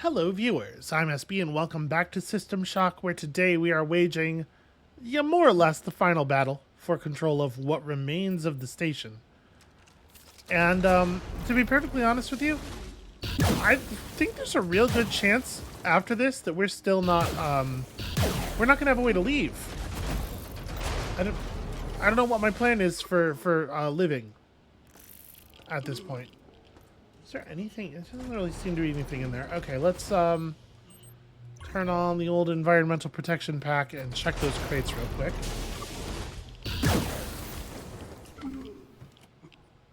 Hello viewers, I'm SB and welcome back to System Shock, where today we are waging, more or less, the final battle for control of what remains of the station. And to be perfectly honest with you, I think there's a real good chance after this that we're still not, we're not gonna have a way to leave. I don't know what my plan is for living at this point. Is there anything? It doesn't really seem to be anything in there. Okay, let's turn on the old environmental protection pack and check those crates real quick.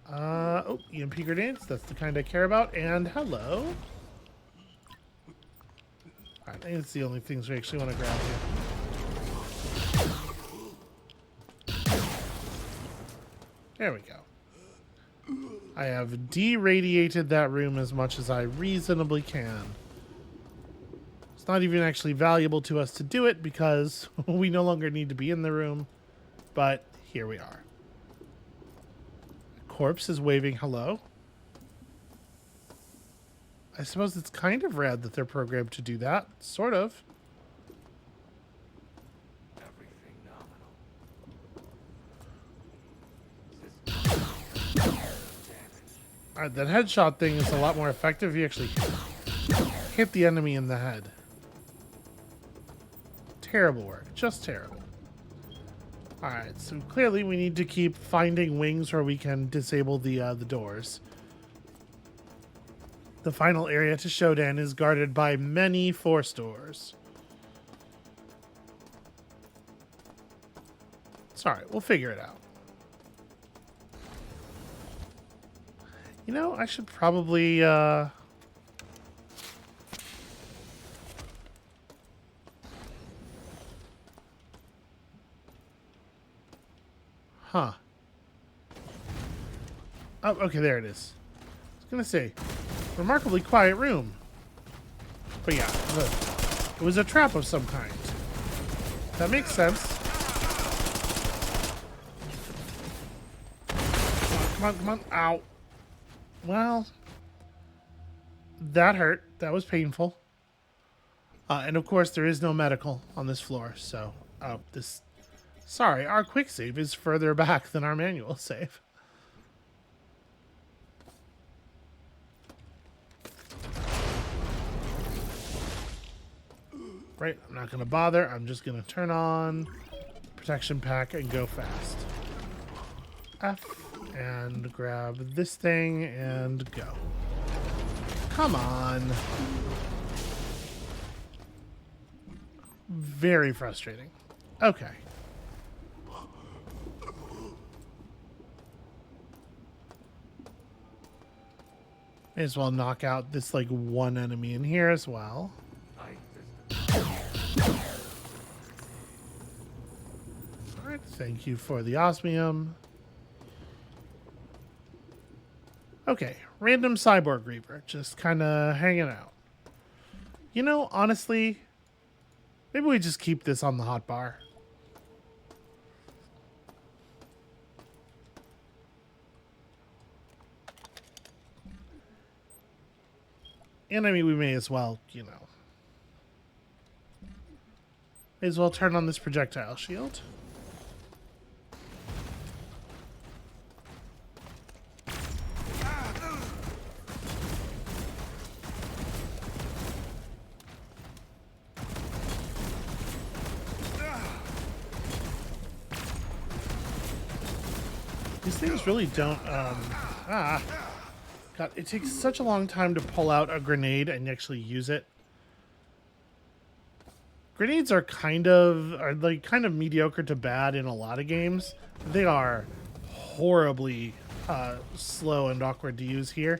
Oh, EMP grenades. That's the kind I care about. And hello. Alright, I think that's the only things we actually want to grab here. There we go. I have de-radiated that room as much as I reasonably can. It's not even actually valuable to us to do it because we no longer need to be in the room, but here we are. Corpse is waving hello. I suppose it's kind of rad that they're programmed to do that, sort of. Alright, that headshot thing is a lot more effective if you actually hit the enemy in the head. Terrible work. Just terrible. Alright, so clearly we need to keep finding wings where we can disable the doors. The final area to SHODOWN is guarded by many force doors. It's alright, we'll figure it out. You know, I should probably, Huh. Oh, okay, there it is. I was gonna say, remarkably quiet room. But yeah, it was a trap of some kind. That makes sense. Come on, come on. Ow. Well, that hurt. That was painful. And of course, there is no medical on this floor. So, sorry, our quick save is further back than our manual save. Right, I'm not going to bother. I'm just going to turn on protection pack and go fast. F. And grab this thing and go. Come on. Very frustrating. Okay. May as well knock out this like one enemy in here as well. Alright, thank you for the osmium. Okay, random cyborg reaper, just kind of hanging out. You know, honestly, maybe we just keep this on the hotbar. And I mean, we may as well, you know. May as well turn on this projectile shield. These things really don't, God, it takes such a long time to pull out a grenade and actually use it. Grenades are kind of mediocre to bad in a lot of games. They are horribly slow and awkward to use here.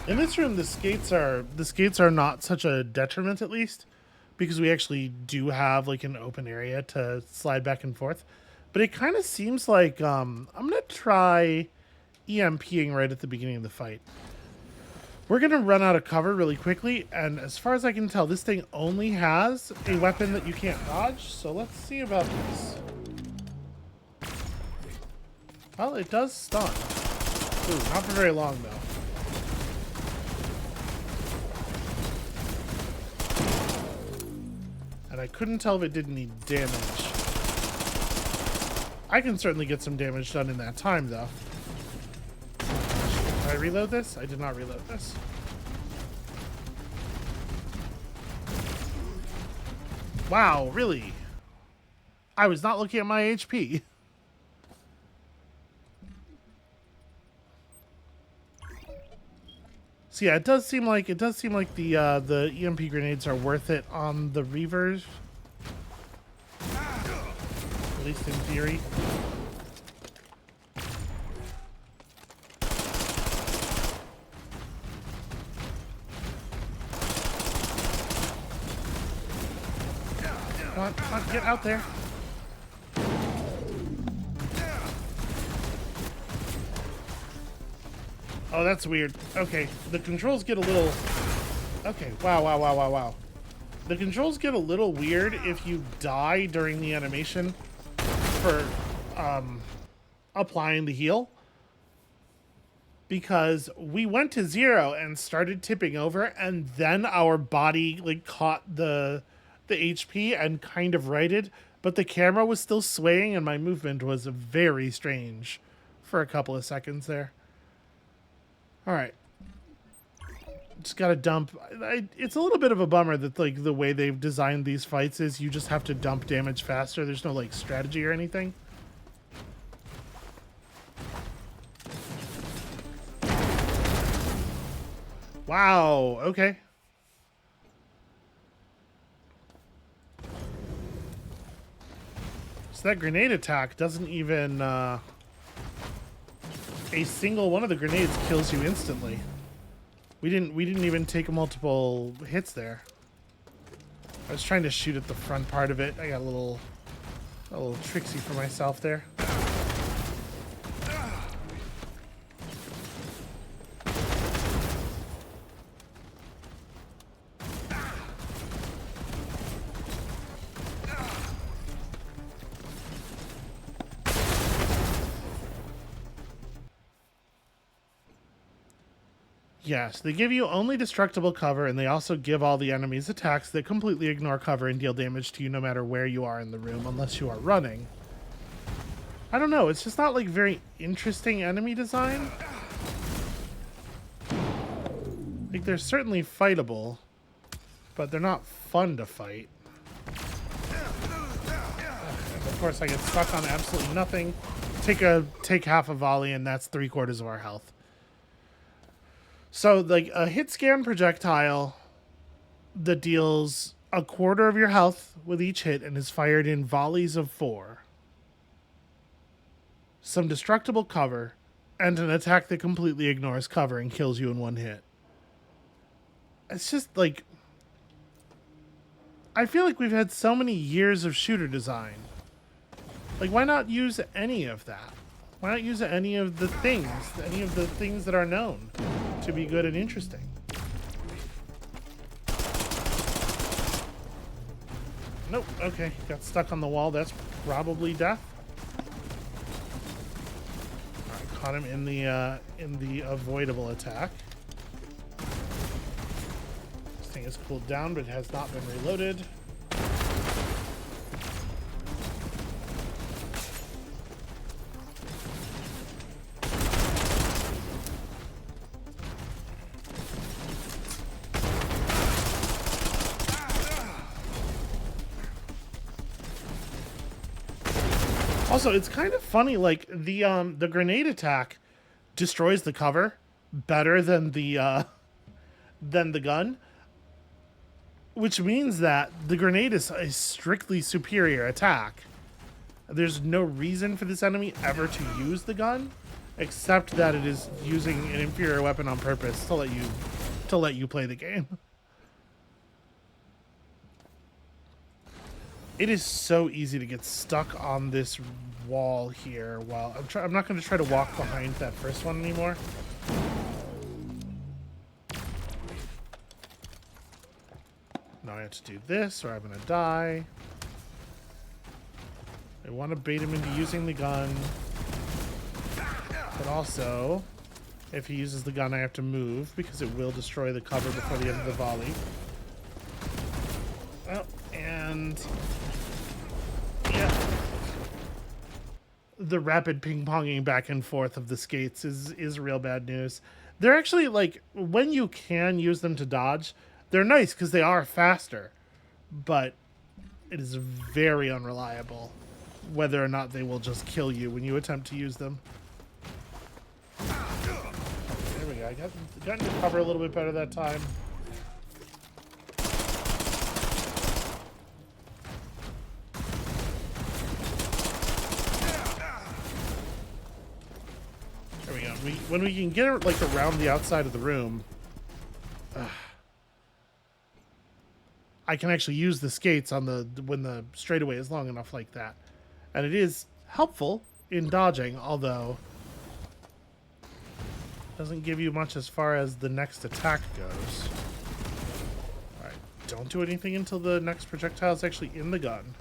In this room, the skates are not such a detriment, at least, because we actually do have like an open area to slide back and forth. But it kind of seems like I'm gonna try EMPing right at the beginning of the fight. We're gonna run out of cover really quickly, and as far as I can tell, this thing only has a weapon that you can't dodge, so let's see about this. Well, it does stun. Ooh, not for very long though. And I couldn't tell if it did any damage. I can certainly get some damage done in that time, though. Did I reload this? I did not reload this. Wow, really? I was not looking at my HP. So yeah, it does seem like the EMP grenades are worth it on the Reavers. At least in theory. Come on, get out there. Oh, that's weird. Okay, the controls get a little... Okay, wow. The controls get a little weird if you die during the animation for applying the heal. Because we went to 0 and started tipping over, and then our body like caught the HP and kind of righted, but the camera was still swaying and my movement was very strange for a couple of seconds there. All right, just gotta dump. It's a little bit of a bummer that like the way they've designed these fights is you just have to dump damage faster. There's no like strategy or anything. Wow, okay. So that grenade attack doesn't even a single one of the grenades kills you instantly. We didn't even take multiple hits there. I was trying to shoot at the front part of it. I got a little tricksy for myself there. Yes, they give you only destructible cover, and they also give all the enemies attacks that completely ignore cover and deal damage to you no matter where you are in the room, unless you are running. I don't know, it's just not like very interesting enemy design. Like, they're certainly fightable, but they're not fun to fight. And of course, I get stuck on absolutely nothing. Take half a volley, and that's 3/4 of our health. So, like, a hit scan projectile that deals 1/4 of your health with each hit and is fired in volleys of 4. Some destructible cover, and an attack that completely ignores cover and kills you in 1 hit. It's just, like... I feel like we've had so many years of shooter design. Like, why not use any of that? Why not use any of the things that are known to be good and interesting? Nope. Okay, got stuck on the wall. That's probably death. All right, caught him in the avoidable attack. This thing is cooled down, but it has not been reloaded. Also, it's kind of funny, like, the grenade attack destroys the cover better than the gun, which means that the grenade is a strictly superior attack. There's no reason for this enemy ever to use the gun, except that it is using an inferior weapon on purpose to let you play the game. It is so easy to get stuck on this wall here. While I'm not going to try to walk behind that first one anymore. Now I have to do this, or I'm going to die. I want to bait him into using the gun. But also, if he uses the gun, I have to move, because it will destroy the cover before the end of the volley. Oh, and... yeah. The rapid ping-ponging back and forth of the skates is real bad news. They're actually, like, when you can use them to dodge, they're nice because they are faster. But it is very unreliable whether or not they will just kill you when you attempt to use them. There we go. I got into cover a little bit better that time. There we go. When we can get like around the outside of the room, I can actually use the skates on when the straightaway is long enough like that. And it is helpful in dodging, although it doesn't give you much as far as the next attack goes. Alright, don't do anything until the next projectile is actually in the gun.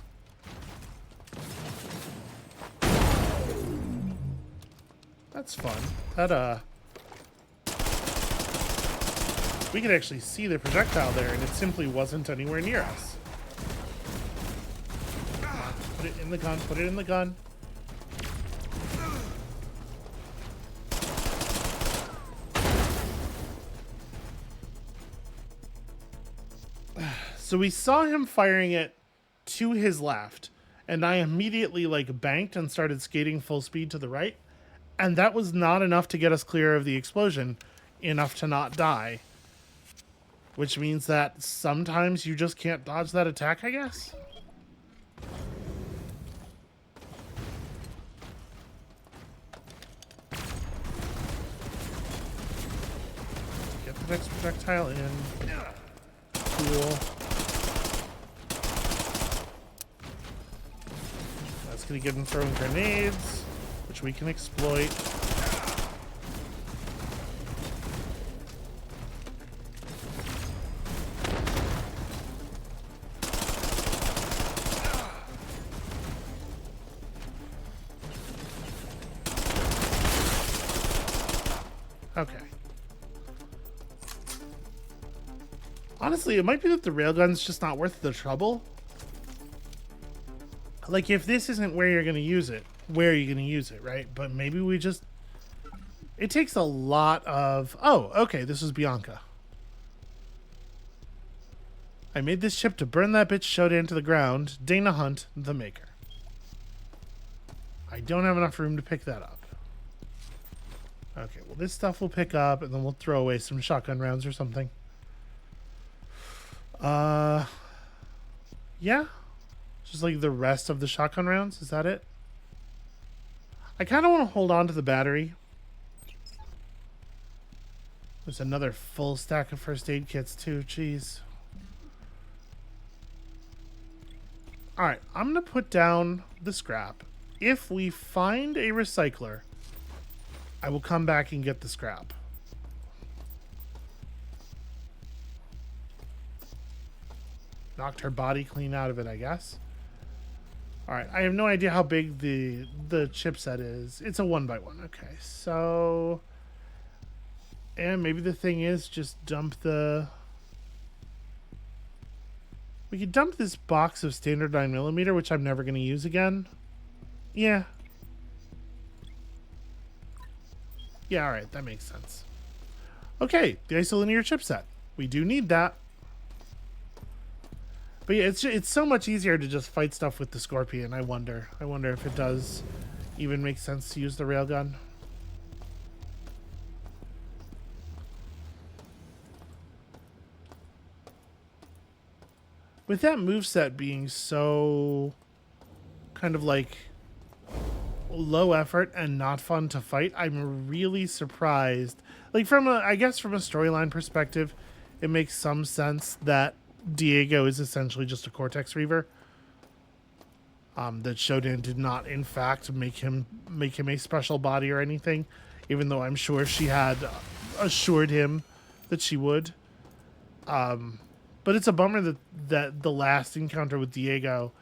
That's fun. That, we could actually see the projectile there, and it simply wasn't anywhere near us. Put it in the gun, put it in the gun. So we saw him firing it to his left, and I immediately, like, banked and started skating full speed to the right, and that was not enough to get us clear of the explosion, enough to not die. Which means that sometimes you just can't dodge that attack, I guess? Get the next projectile in. Cool. That's going to get him throwing grenades, which we can exploit. Okay. Honestly, it might be that the railgun's just not worth the trouble. Like, if this isn't where you're going to use it, where are you going to use it, right? But maybe we just... It takes a lot of... Oh, okay, this is Bianca. I made this chip to burn that bitch SHODOWN to the ground. Dana Hunt, the maker. I don't have enough room to pick that up. Okay, well, this stuff we'll pick up, and then we'll throw away some shotgun rounds or something. Yeah. Just like the rest of the shotgun rounds. Is that it? I kind of want to hold on to the battery. There's another full stack of first aid kits, too. Jeez. Alright, I'm going to put down the scrap. If we find a recycler, I will come back and get the scrap. Knocked her body clean out of it, I guess. Alright, I have no idea how big the chipset is. It's a 1x1. Okay, so... And maybe the thing is just dump the... We could dump this box of standard 9mm, which I'm never going to use again. Yeah. Yeah, alright, that makes sense. Okay, the isolinear chipset. We do need that. But yeah, it's so much easier to just fight stuff with the Scorpion, I wonder. I wonder if it does even make sense to use the railgun. With that moveset being so kind of like low effort and not fun to fight, I'm really surprised. Like I guess from a storyline perspective, it makes some sense that Diego is essentially just a Cortex Reaver. That SHODOWN did not, in fact, make him a special body or anything, even though I'm sure she had assured him that she would. But it's a bummer that the last encounter with Diego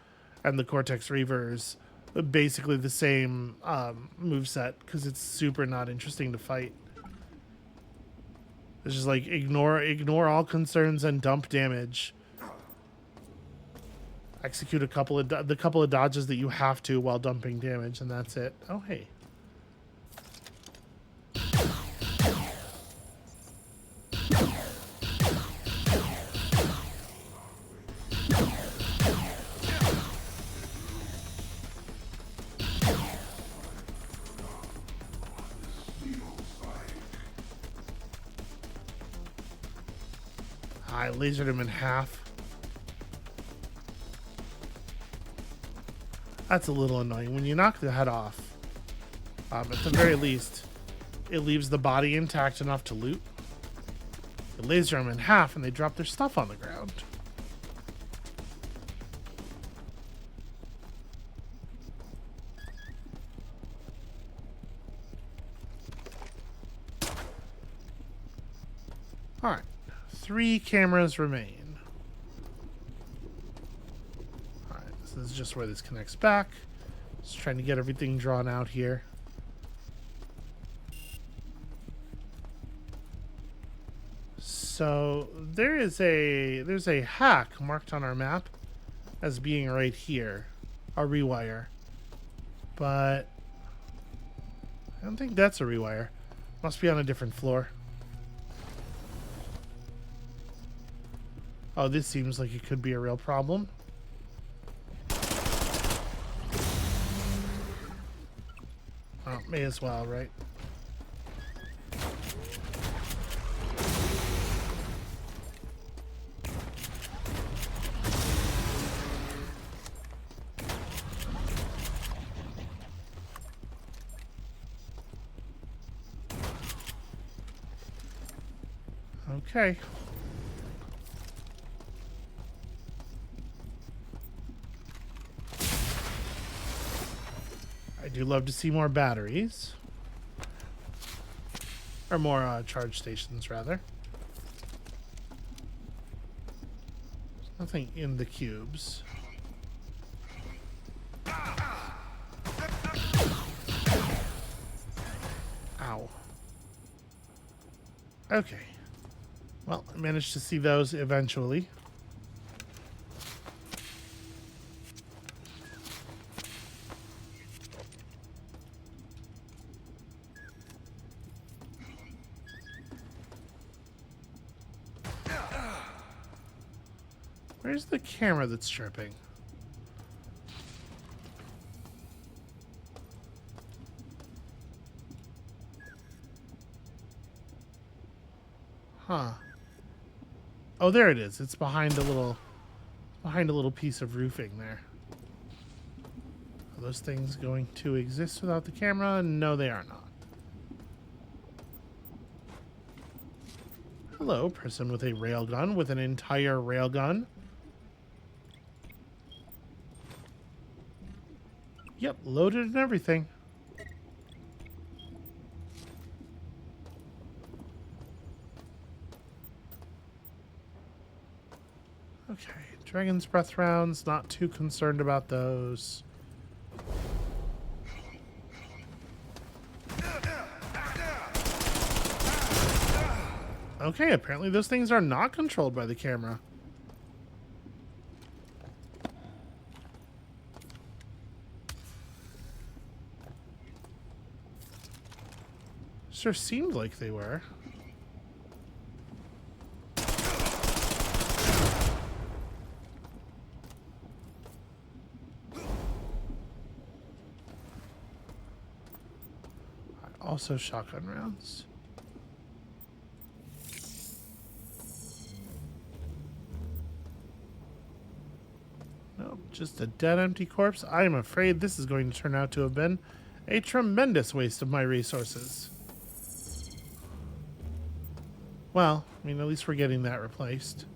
and the Cortex Reavers are basically the same moveset, because it's super not interesting to fight. It's just like ignore all concerns and dump damage. Execute the couple of dodges that you have to while dumping damage, and that's it. Oh, hey. I lasered him in half. That's a little annoying. When you knock the head off, at the very least, it leaves the body intact enough to loot. You laser them in half and they drop their stuff on the ground. Alright, 3 cameras remain. So this is just where this connects back. Just trying to get everything drawn out here. So there's a hack marked on our map as being right here, a rewire. But I don't think that's a rewire. Must be on a different floor. Oh, this seems like it could be a real problem. Oh, may as well, right? Okay. I do love to see more batteries. Or more charge stations, rather. There's nothing in the cubes. Ow. Okay. Well, I managed to see those eventually. Where's the camera that's chirping? Huh. Oh, there it is. It's behind a little piece of roofing there. Are those things going to exist without the camera? No, they are not. Hello, person with a railgun, with an entire railgun. Yep, loaded and everything. Okay, Dragon's Breath rounds, not too concerned about those. Okay, apparently those things are not controlled by the camera. Sure seemed like they were. Also shotgun rounds. Nope, just a dead empty corpse. I am afraid this is going to turn out to have been a tremendous waste of my resources. Well, I mean, at least we're getting that replaced.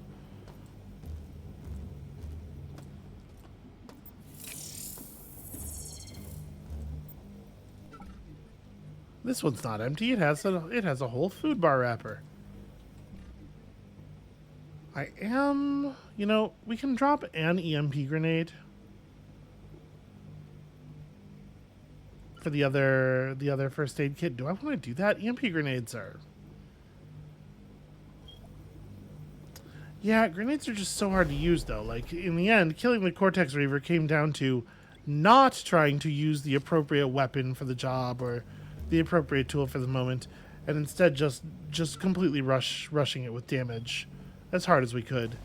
This one's not empty. It has a whole food bar wrapper. We can drop an EMP grenade for the other first aid kit. Do I want to do that? EMP grenades are... Yeah, grenades are just so hard to use, though. Like, in the end, killing the Cortex Reaver came down to not trying to use the appropriate weapon for the job or the appropriate tool for the moment, and instead just completely rushing it with damage as hard as we could.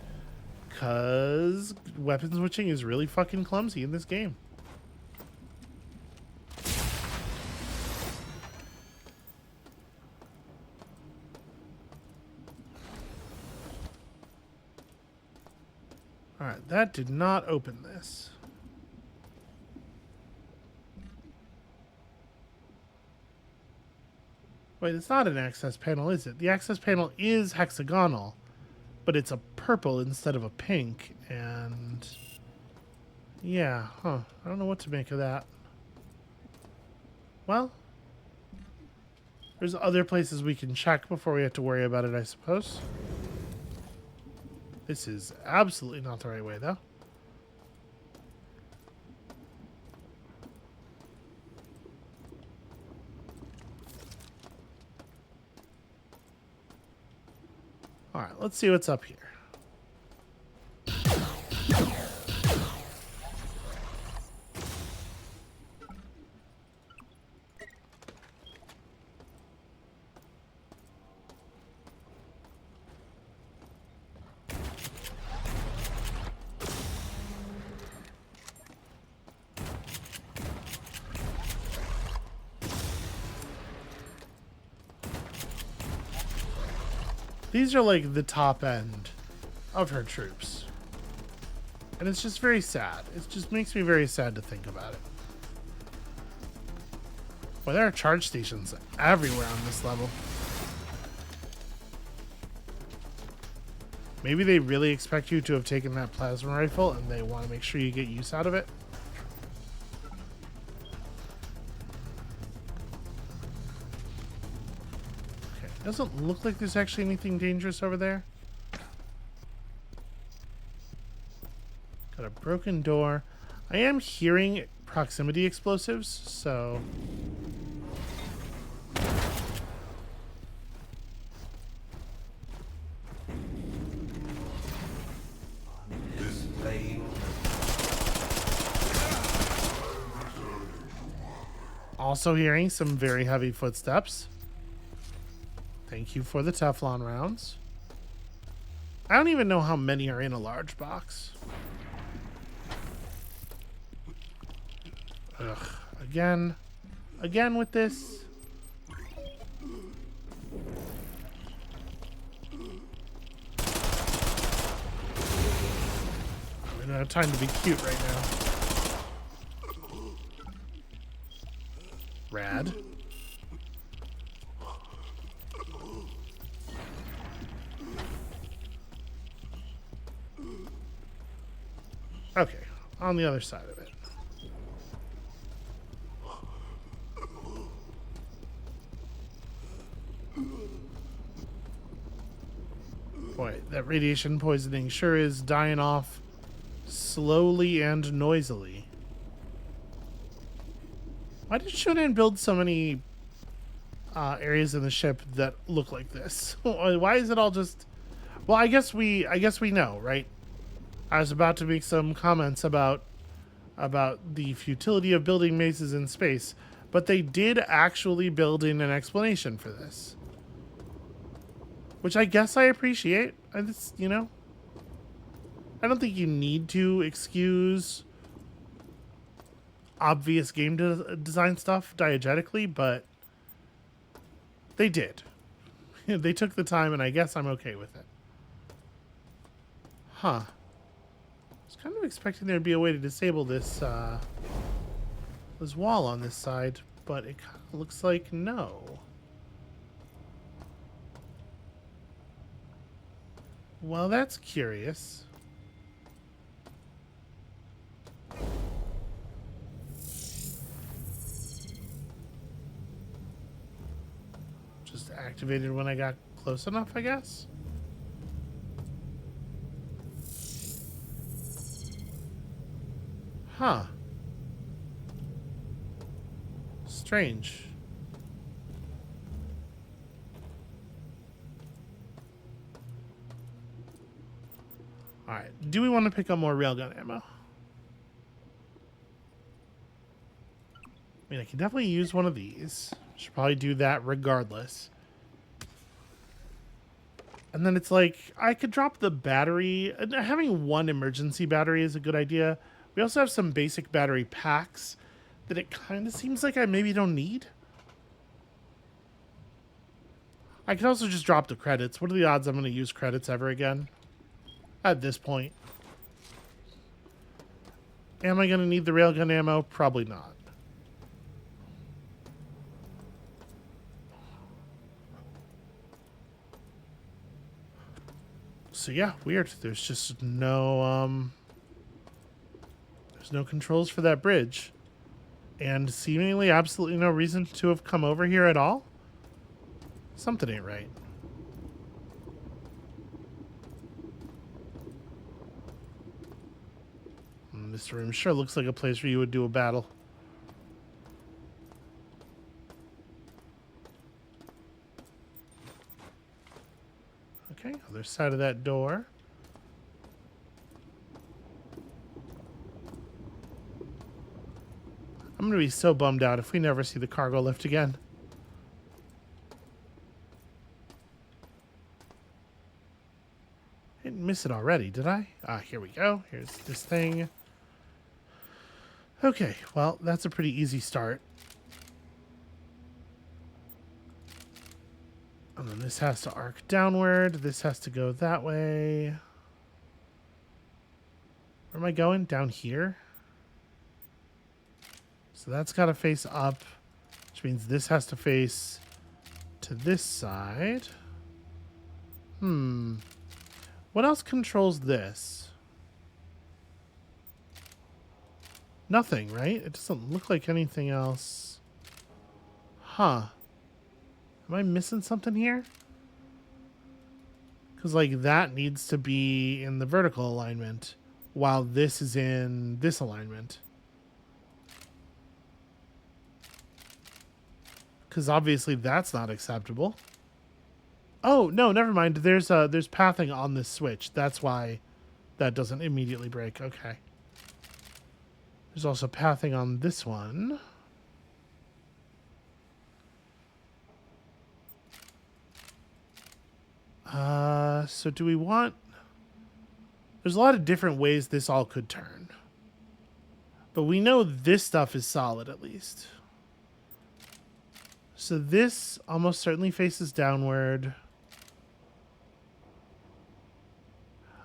Because weapon switching is really fucking clumsy in this game. Alright, that did not open this. Wait, it's not an access panel, is it? The access panel is hexagonal, but it's a purple instead of a pink, and... yeah, I don't know what to make of that. Well, there's other places we can check before we have to worry about it, I suppose. This is absolutely not the right way, though. Alright, let's see what's up here. These are like the top end of her troops. And it's just very sad. It just makes me very sad to think about it. Well, there are charge stations everywhere on this level. Maybe they really expect you to have taken that plasma rifle and they want to make sure you get use out of it. Doesn't look like there's actually anything dangerous over there. Got a broken door. I am hearing proximity explosives, so... also hearing some very heavy footsteps. Thank you for the Teflon rounds. I don't even know how many are in a large box. Ugh. Again with this. We don't have time to be cute right now. Rad. Okay, on the other side of it. Boy, that radiation poisoning sure is dying off slowly and noisily. Why did SHODOWN build so many areas in the ship that look like this? Why is it all just... well, I guess we know, right? I was about to make some comments about the futility of building mazes in space, but they did actually build in an explanation for this, which I guess I appreciate. I just, I don't think you need to excuse obvious game design stuff diegetically, but they did. They took the time, and I guess I'm okay with it. Huh. Kind of expecting there to be a way to disable this this wall on this side, but it kind of looks like no. Well, that's curious. activated when I got close enough, I guess. Huh. Strange. Alright, do we want to pick up more railgun ammo? I mean, I can definitely use one of these. Should probably do that regardless. And then it's like, I could drop the battery. Having one emergency battery is a good idea. We also have some basic battery packs that it kind of seems like I maybe don't need. I could also just drop the credits. What are the odds I'm going to use credits ever again? At this point. Am I going to need the railgun ammo? Probably not. So yeah, weird. There's just no there's no controls for that bridge. And seemingly absolutely no reason to have come over here at all. Something ain't right. This room sure looks like a place where you would do a battle. Okay, other side of that door. I'm gonna be so bummed out if we never see the cargo lift again. I didn't miss it already, did I? Ah, here we go. Here's this thing. Okay, well, that's a pretty easy start. And then this has to arc downward. This has to go that way. Where am I going? Down here? So that's got to face up, which means this has to face to this side. What else controls this? Nothing, right? It doesn't look like anything else. Huh. Am I missing something here? Because, like, that needs to be in the vertical alignment, while this is in this alignment. Because obviously that's not acceptable. Oh, no, never mind. There's pathing on this switch. That's why that doesn't immediately break. Okay. There's also pathing on this one. So do we want... There's a lot of different ways this all could turn. But we know this stuff is solid, at least. So this almost certainly faces downward.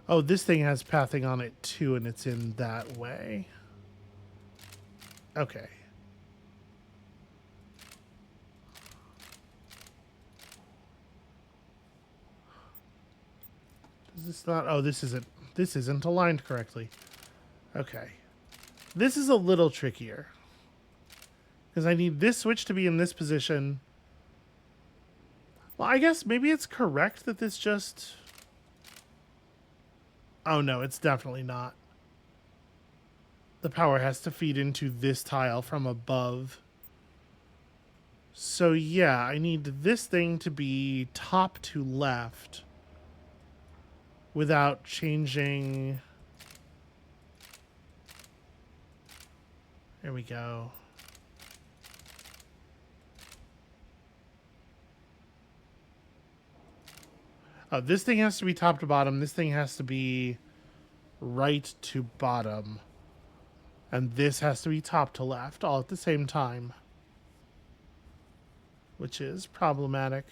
Oh, this thing has pathing on it too, and it's in that way. Okay. Is this not... Oh, this isn't aligned correctly. Okay. This is a little trickier. Because I need this switch to be in this position. Well, I guess maybe it's correct that this just... Oh, no, it's definitely not. The power has to feed into this tile from above. So, yeah, I need this thing to be top to left without changing... There we go. Oh, this thing has to be top to bottom. This thing has to be right to bottom. And this has to be top to left, all at the same time. Which is problematic.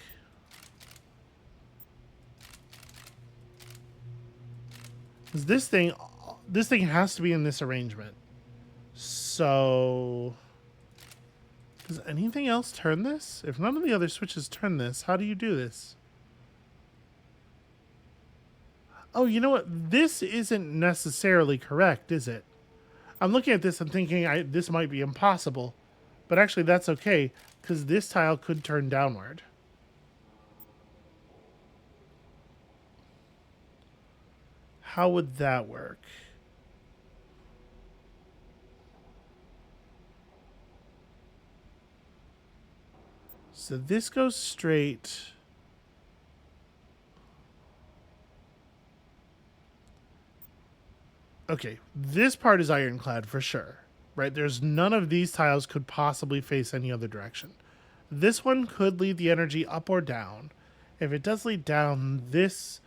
This thing has to be in this arrangement. So... Does anything else turn this? If none of the other switches turn this, how do you do this? Oh, you know what? This isn't necessarily correct, is it? I'm looking at this and thinking this might be impossible. But actually, that's okay, because this tile could turn downward. How would that work? So this goes straight. Okay, this part is ironclad for sure, right? There's none of these tiles could possibly face any other direction. This one could lead the energy up or down. If it does lead down, this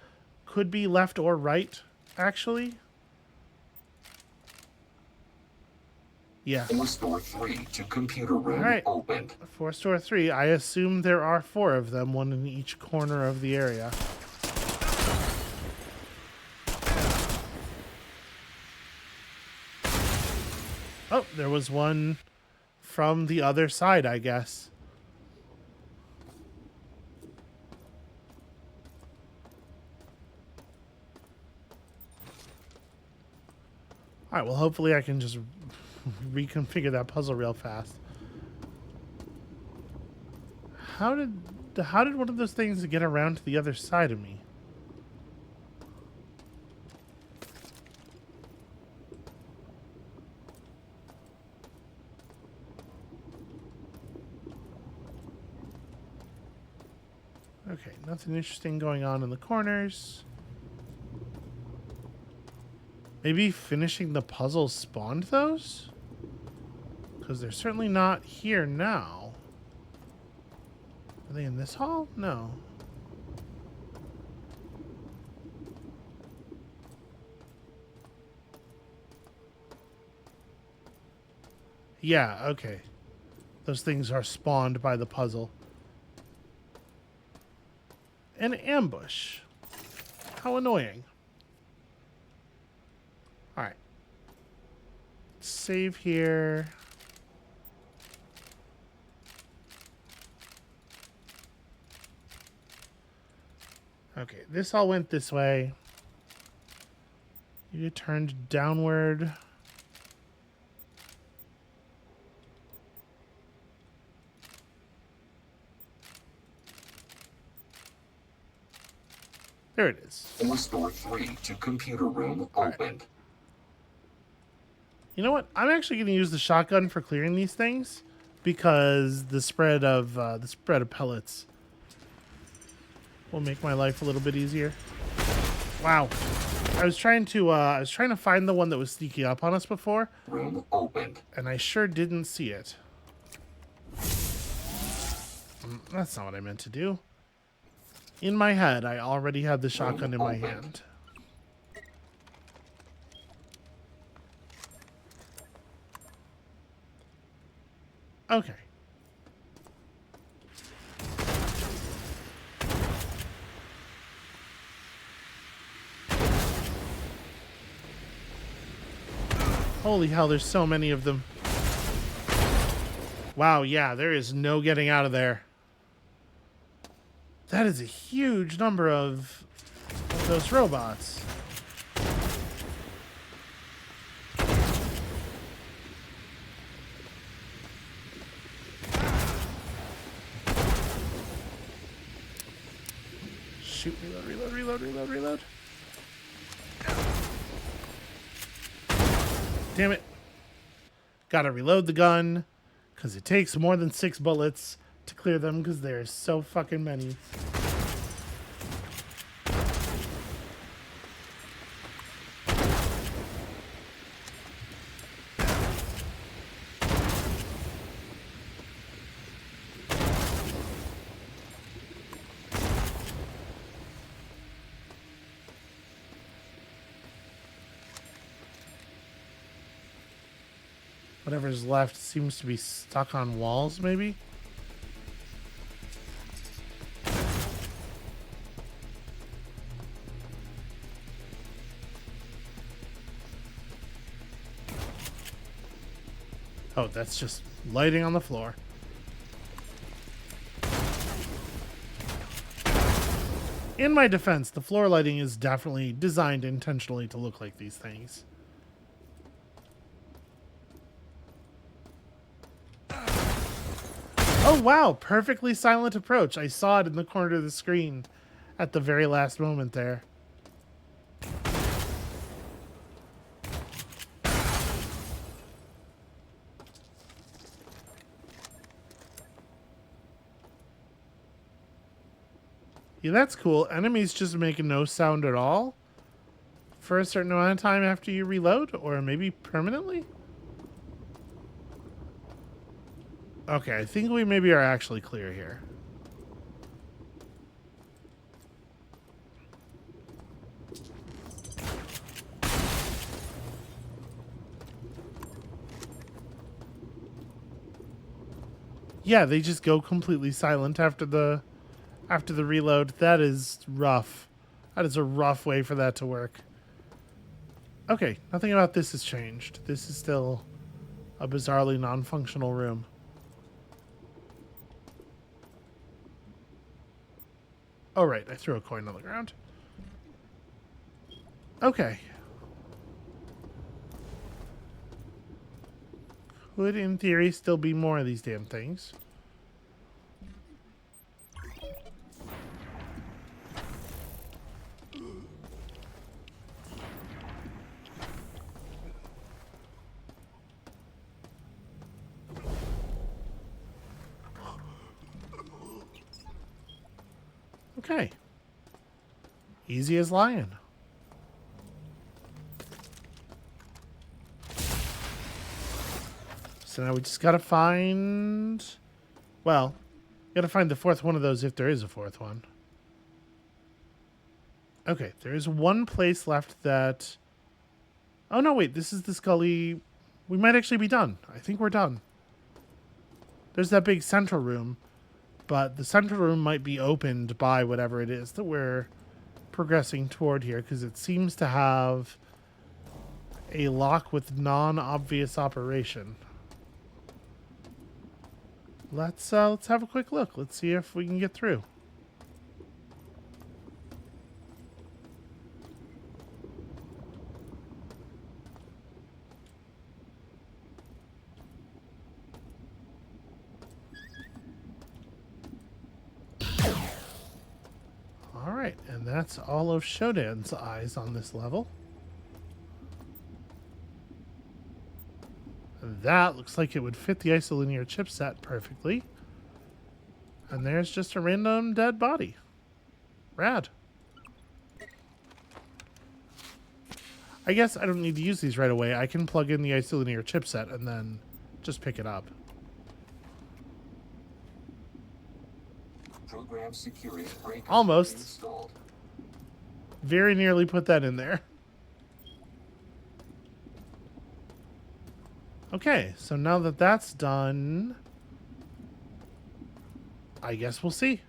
could be left or right, actually. Yeah. Force door 3 to computer room opened. Force door 3. I assume there are 4 of them, one in each corner of the area. Oh, there was one from the other side, I guess. Alright, well, hopefully I can just reconfigure that puzzle real fast. How did one of those things get around to the other side of me? Okay, nothing interesting going on in the corners. Maybe finishing the puzzle spawned those? Because they're certainly not here now. Are they in this hall? No. Yeah, okay. Those things are spawned by the puzzle. An ambush. How annoying. Alright. Save here. Okay, this all went this way. You turned downward. There it is. Force door 3 to computer room opened. You know what? I'm actually going to use the shotgun for clearing these things because the spread of pellets will make my life a little bit easier. Wow. I was trying to find the one that was sneaking up on us before. Room opened. And I sure didn't see it. That's not what I meant to do. In my head, I already had the shotgun in my hand. Okay. Holy hell, there's so many of them. Wow, yeah, there is no getting out of there. That is a huge number of those robots. Shoot, reload. Damn it. Gotta reload the gun, because it takes more than 6 bullets to clear them, because there's so fucking many. Whatever's left seems to be stuck on walls, maybe? Oh, that's just lighting on the floor. In my defense, the floor lighting is definitely designed intentionally to look like these things. Oh, wow. Perfectly silent approach. I saw it in the corner of the screen at the very last moment there. Yeah, that's cool. Enemies just make no sound at all for a certain amount of time after you reload, or maybe permanently? Okay, I think we maybe are actually clear here. Yeah, they just go completely silent after the reload. That is rough. That is a rough way for that to work. Okay, nothing about this has changed. This is still a bizarrely non-functional room. Oh, right, I threw a coin on the ground. Okay. Could, in theory, still be more of these damn things. Okay. Easy as lion. So now we just gotta find... Well, gotta find the fourth one of those if there is a fourth one. Okay, there is one place left that... Oh, no, wait, this is the Scully... We might actually be done. I think we're done. There's that big central room, but the central room might be opened by whatever it is that we're progressing toward here, because it seems to have a lock with non-obvious operation. Let's have a quick look. Let's see if we can get through. All right, and that's all of SHODOWN's eyes on this level. And that looks like it would fit the isolinear chipset perfectly. And there's just a random dead body. Rad. I guess I don't need to use these right away. I can plug in the isolinear chipset and then just pick it up. Program security break Almost. installed. Very nearly put that in there. Okay, so now that that's done, I guess we'll see.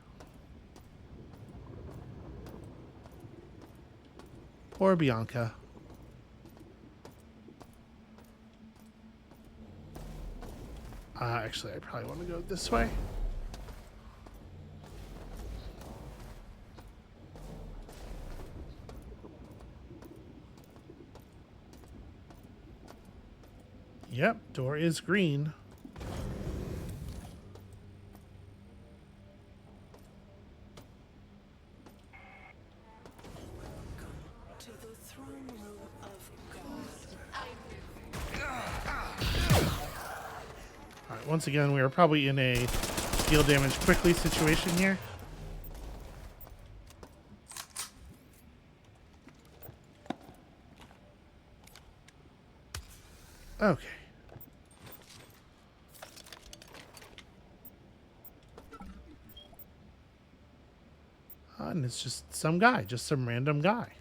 Poor Bianca. Actually, I probably want to go this way. Yep, door is green. To the throne room of God. Alright, once again, we are probably in a deal damage quickly situation here. Okay. And it's just some guy, just some random guy.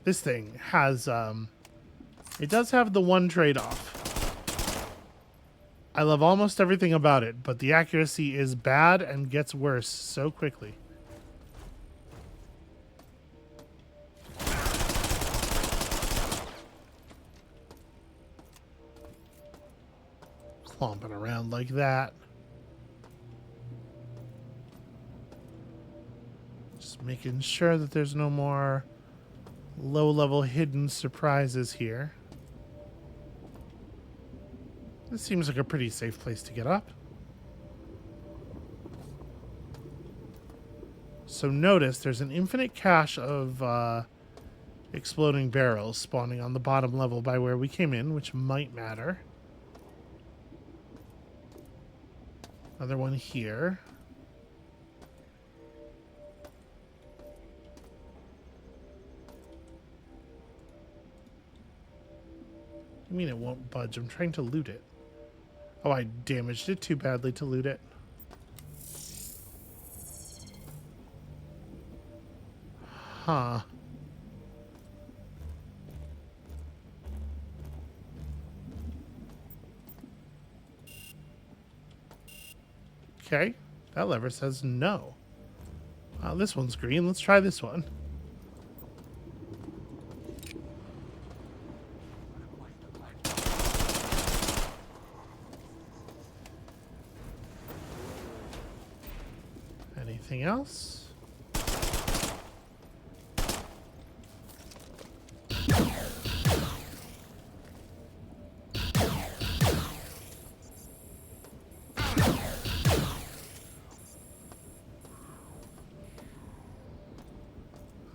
This thing has, it does have the one trade-off. I love almost everything about it, but the accuracy is bad and gets worse so quickly. Clomping around like that. Just making sure that there's no more low-level hidden surprises here. This seems like a pretty safe place to get up. So notice there's an infinite cache of exploding barrels spawning on the bottom level by where we came in, which might matter. Another one here. I mean, it won't budge. I'm trying to loot it. Oh, I damaged it too badly to loot it. Huh. Okay. That lever says no. This one's green. Let's try this one. Anything else?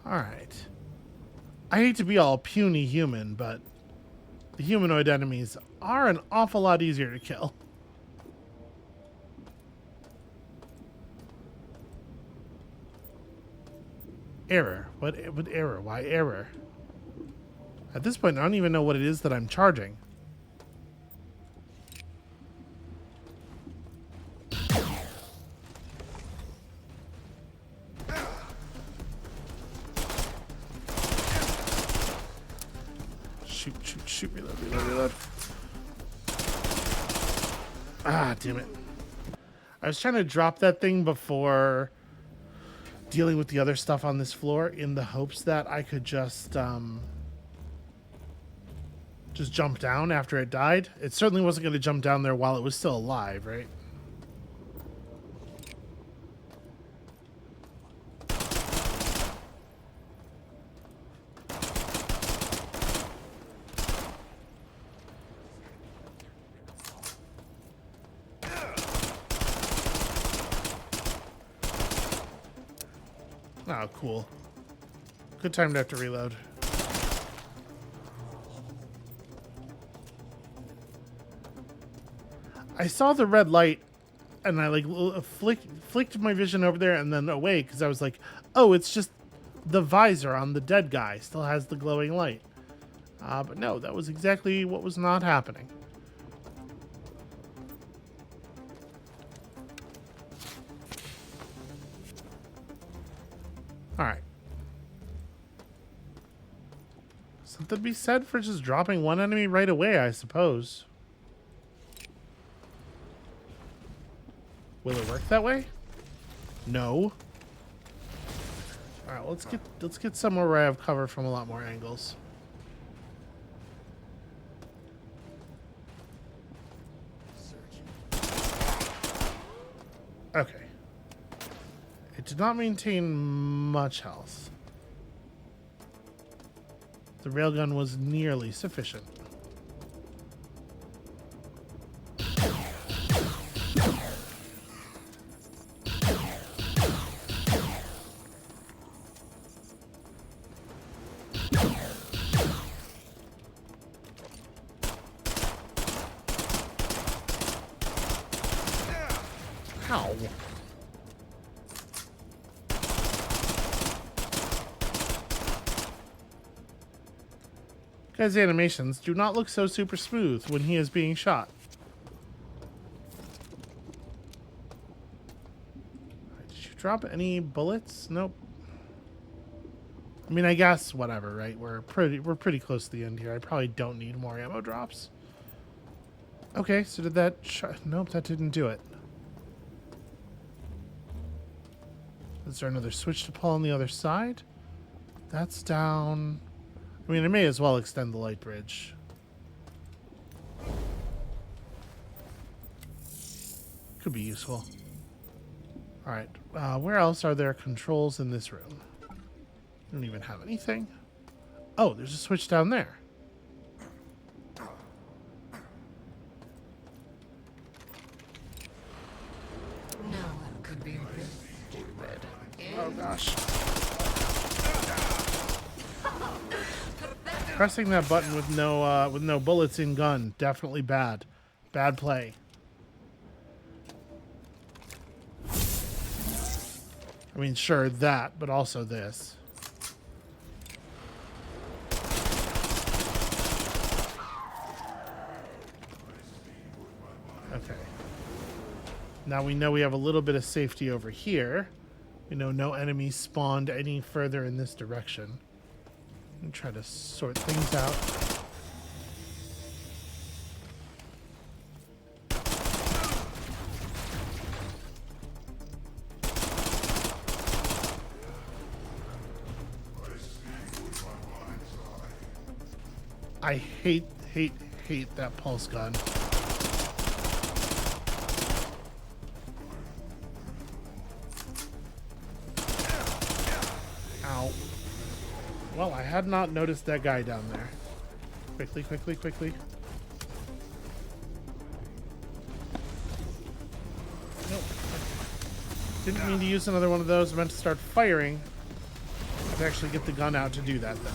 Alright. I hate to be all puny human, but the humanoid enemies are an awful lot easier to kill. Error. What error? Why error? At this point, I don't even know what it is that I'm charging. Shoot, reload. Ah, damn it. I was trying to drop that thing before dealing with the other stuff on this floor in the hopes that I could just jump down after it died. It certainly wasn't going to jump down there while it was still alive, right? Oh, cool. Good time to have to reload. I saw the red light and I like flicked my vision over there and then away because I was like, oh, it's just the visor on the dead guy still has the glowing light. But no, that was exactly what was not happening. Alright. Something to be said for just dropping one enemy right away, I suppose. Will it work that way? No. Alright, let's get somewhere where I have cover from a lot more angles. Okay. It did not maintain much health. The railgun was nearly sufficient. Ow. Guy's animations do not look so super smooth when he is being shot. Did you drop any bullets? Nope. I mean, I guess whatever, right? We're pretty close to the end here. I probably don't need more ammo drops. Okay, so did that nope, that didn't do it. Is there another switch to pull on the other side? That's down. I mean, I may as well extend the light bridge. Could be useful. Alright, where else are there controls in this room? I don't even have anything. Oh, there's a switch down there. No one could be this stupid. Oh gosh. Pressing that button with no bullets in gun, definitely bad. Bad play. I mean, sure, that, but also this. Okay. Now we know we have a little bit of safety over here. We know no enemies spawned any further in this direction. And try to sort things out. I hate that pulse gun. Ow. Well, I had not noticed that guy down there. Quickly, quickly, quickly. Nope. Didn't mean to use another one of those. I meant to start firing. I have to actually get the gun out to do that, though.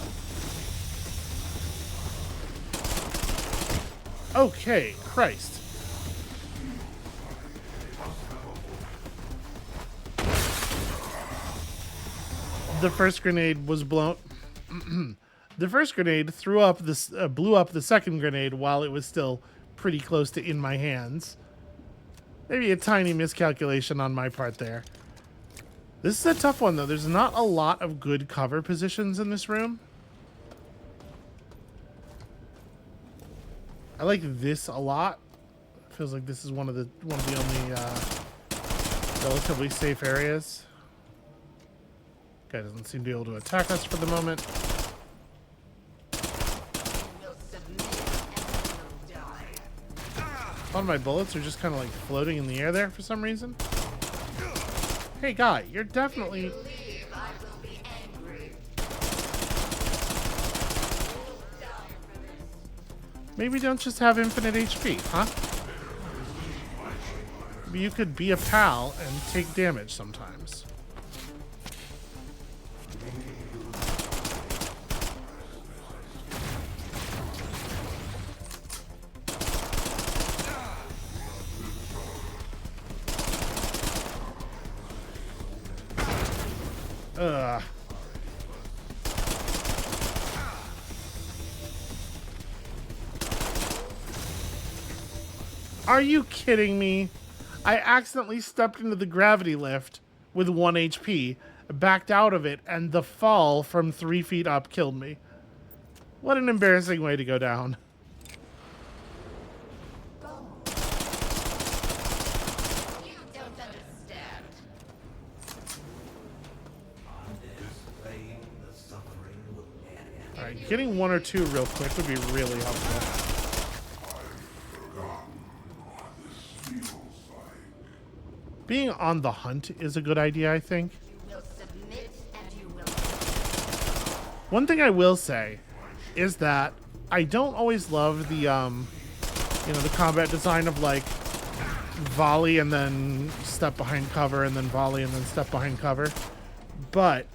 Okay, Christ. The first grenade was blown. The first grenade blew up the second grenade while it was still pretty close to in my hands. Maybe a tiny miscalculation on my part there. This is a tough one, though. There's not a lot of good cover positions in this room. I like this a lot. Feels like this is one of the only relatively safe areas. Guy doesn't seem to be able to attack us for the moment. A lot of my bullets are just kind of like floating in the air there for some reason. Hey guy, you're definitely... Maybe don't just have infinite HP, huh? Maybe you could be a pal and take damage sometimes. Ugh. Are you kidding me? I accidentally stepped into the gravity lift with 1 HP, backed out of it, and the fall from 3 feet up killed me. What an embarrassing way to go down. You don't understand. Alright, getting 1 or 2 real quick would be really helpful. Being on the hunt is a good idea, I think. You will submit and you will... One thing I will say is that I don't always love the, the combat design of, like, volley and then step behind cover and then volley and then step behind cover. But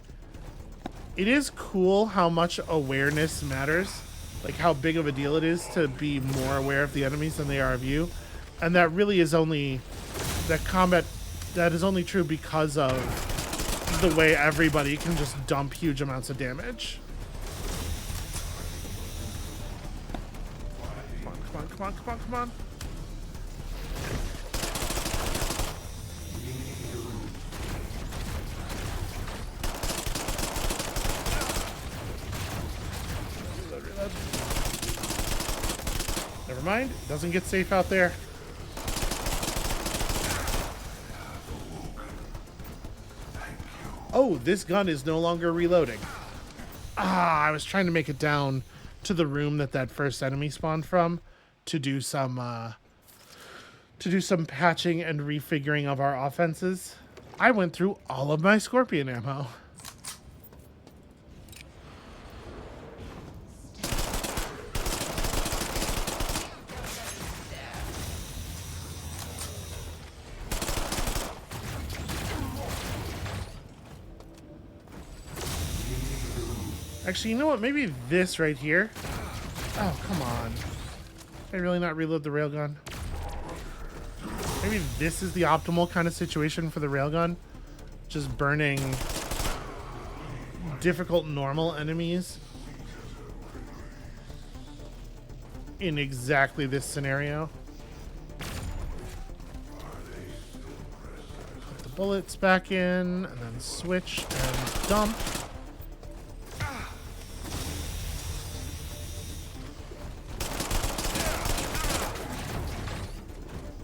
it is cool how much awareness matters. Like, how big of a deal it is to be more aware of the enemies than they are of you. And that really is only... That is only true because of the way everybody can just dump huge amounts of damage. Come on, come on, come on, come on, come on. Reload, reload. Never mind, doesn't get safe out there. Oh, this gun is no longer reloading. Ah, I was trying to make it down to the room that first enemy spawned from to do some patching and refiguring of our offenses. I went through all of my Scorpion ammo. Actually, you know what? Maybe this right here. Oh, come on. Can I really not reload the railgun? Maybe this is the optimal kind of situation for the railgun. Just burning difficult normal enemies in exactly this scenario. Put the bullets back in, and then switch and dump.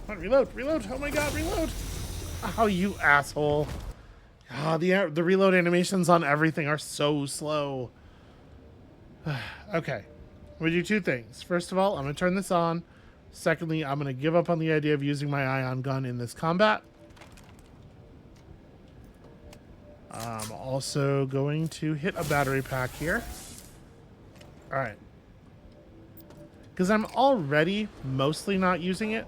Come on, reload, reload! Oh my god, reload! Oh, you asshole! Ah, the reload animations on everything are so slow. Okay. I'm going to do two things. First of all, I'm going to turn this on. Secondly, I'm going to give up on the idea of using my ion gun in this combat. I'm also going to hit a battery pack here. Alright. Because I'm already mostly not using it.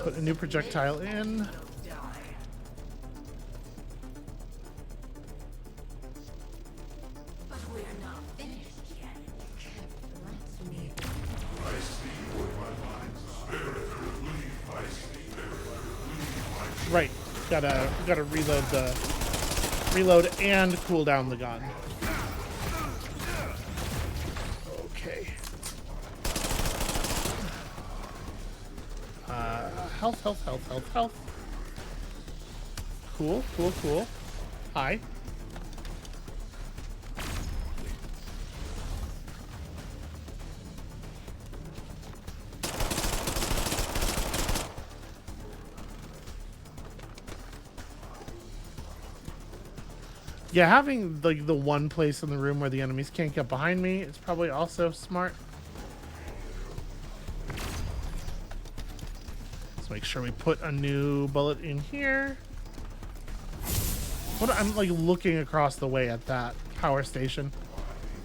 Put a new projectile in. But we're not finished yet. Let's meet. Right. Gotta reload and cool down the gun. Okay. Health. Cool. Hi. Yeah, having like the one place in the room where the enemies can't get behind me is probably also smart. Let's make sure we put a new bullet in here. I'm like looking across the way at that power station.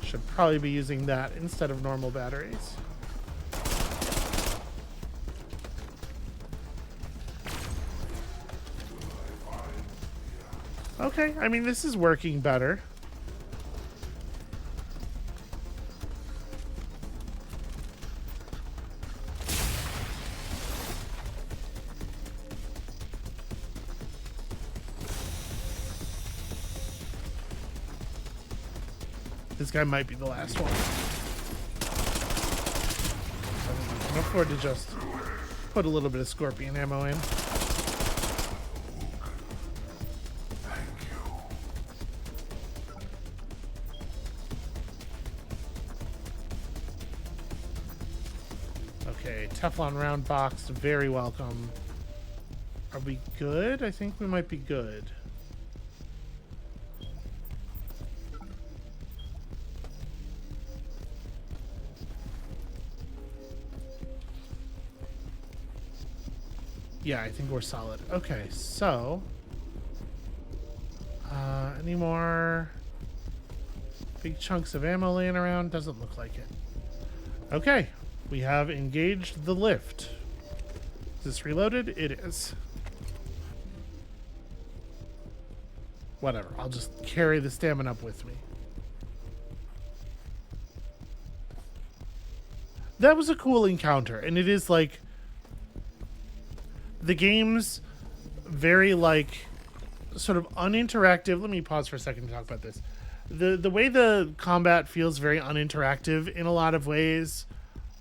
Should probably be using that instead of normal batteries. Okay, I mean, this is working better. This guy might be the last one. I can afford to just put a little bit of scorpion ammo in. Okay, Teflon round box, very welcome. Are we good? I think we might be good. Yeah, I think we're solid. Okay, so... any more big chunks of ammo laying around? Doesn't look like it. Okay, we have engaged the lift. Is this reloaded? It is. Whatever, I'll just carry the stamina up with me. That was a cool encounter, and it is like... The game's very, like, sort of uninteractive. Let me pause for a second to talk about this. The way the combat feels very uninteractive in a lot of ways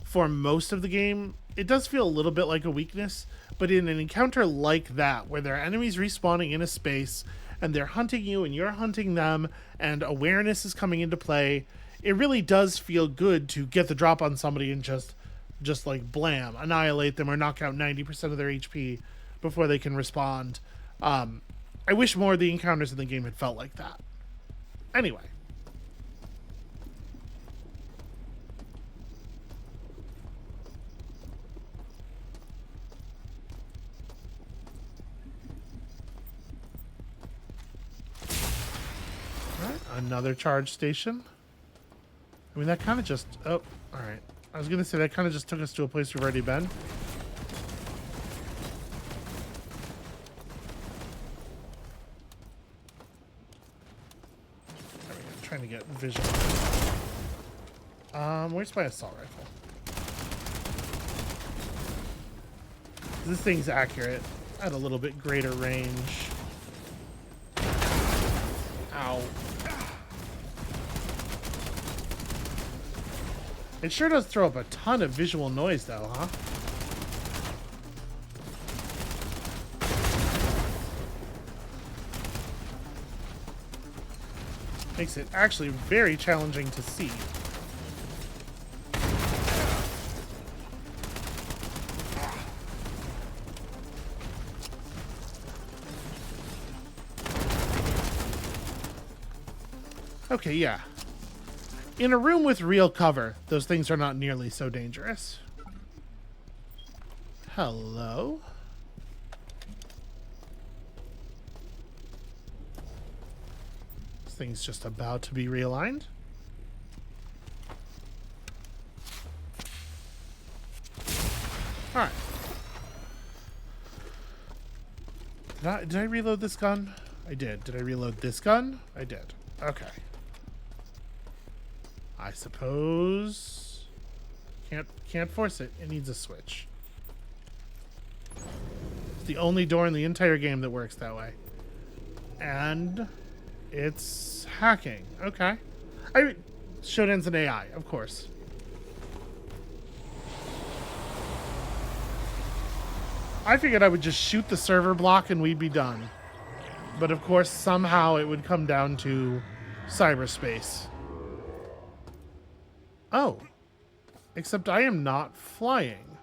for most of the game, it does feel a little bit like a weakness, but in an encounter like that, where there are enemies respawning in a space, and they're hunting you, and you're hunting them, and awareness is coming into play, it really does feel good to get the drop on somebody and just like blam, annihilate them or knock out 90% of their HP before they can respond. I wish more of the encounters in the game had felt like that. Anyway. All right, another charge station. I mean, that kind of just... Oh, alright. I was going to say, that kind of just took us to a place we've already been. There we go. Trying to get visual. Where's my assault rifle? This thing's accurate at a little bit greater range. Ow. It sure does throw up a ton of visual noise, though, huh? Makes it actually very challenging to see. Okay, yeah. In a room with real cover, those things are not nearly so dangerous. Hello? This thing's just about to be realigned. Alright. Did I reload this gun? I did. Did I reload this gun? I did. Okay. I suppose can't force it. It needs a switch. It's the only door in the entire game that works that way. And it's hacking. Okay. Shodan's an AI, of course. I figured I would just shoot the server block and we'd be done. But of course, somehow it would come down to cyberspace. Oh. Except I am not flying.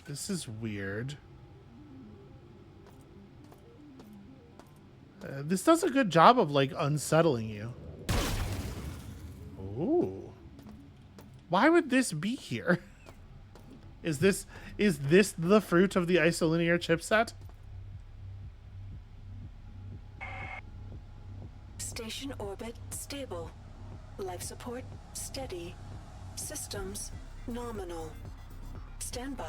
This is weird. This does a good job of, like, unsettling you. Ooh. Why would this be here? Is this the fruit of the isolinear chipset? Station orbit stable. Life support steady. Systems nominal. Standby.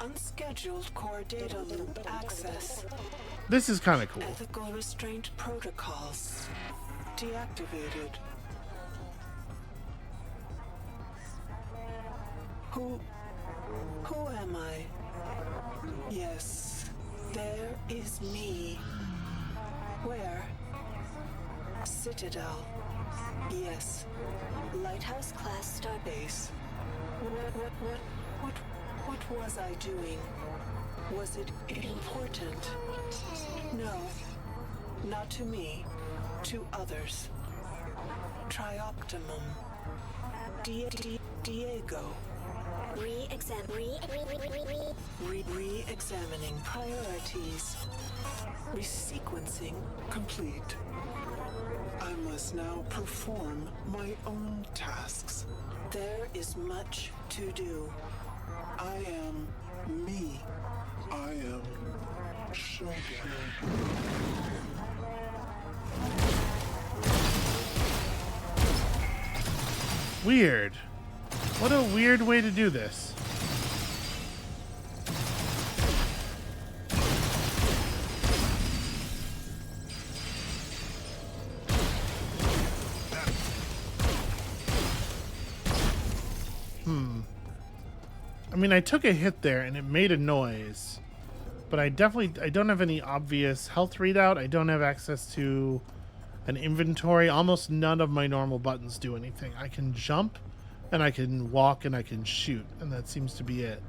Unscheduled core data loop access. This is kind of cool. Ethical restraint protocols deactivated. Who am I? Yes, there is me. Where? Citadel. Yes. Lighthouse class starbase. What was I doing? Was it important? No. Not to me. To others. Trioptimum. Diego. Re-examining priorities. Resequencing complete. I must now perform my own tasks. There is much to do. I am me. I am Shogun. Weird. What a weird way to do this. I mean, I took a hit there and it made a noise, but I don't have any obvious health readout. I don't have access to an inventory. Almost none of my normal buttons do anything. I can jump and I can walk and I can shoot, and that seems to be it.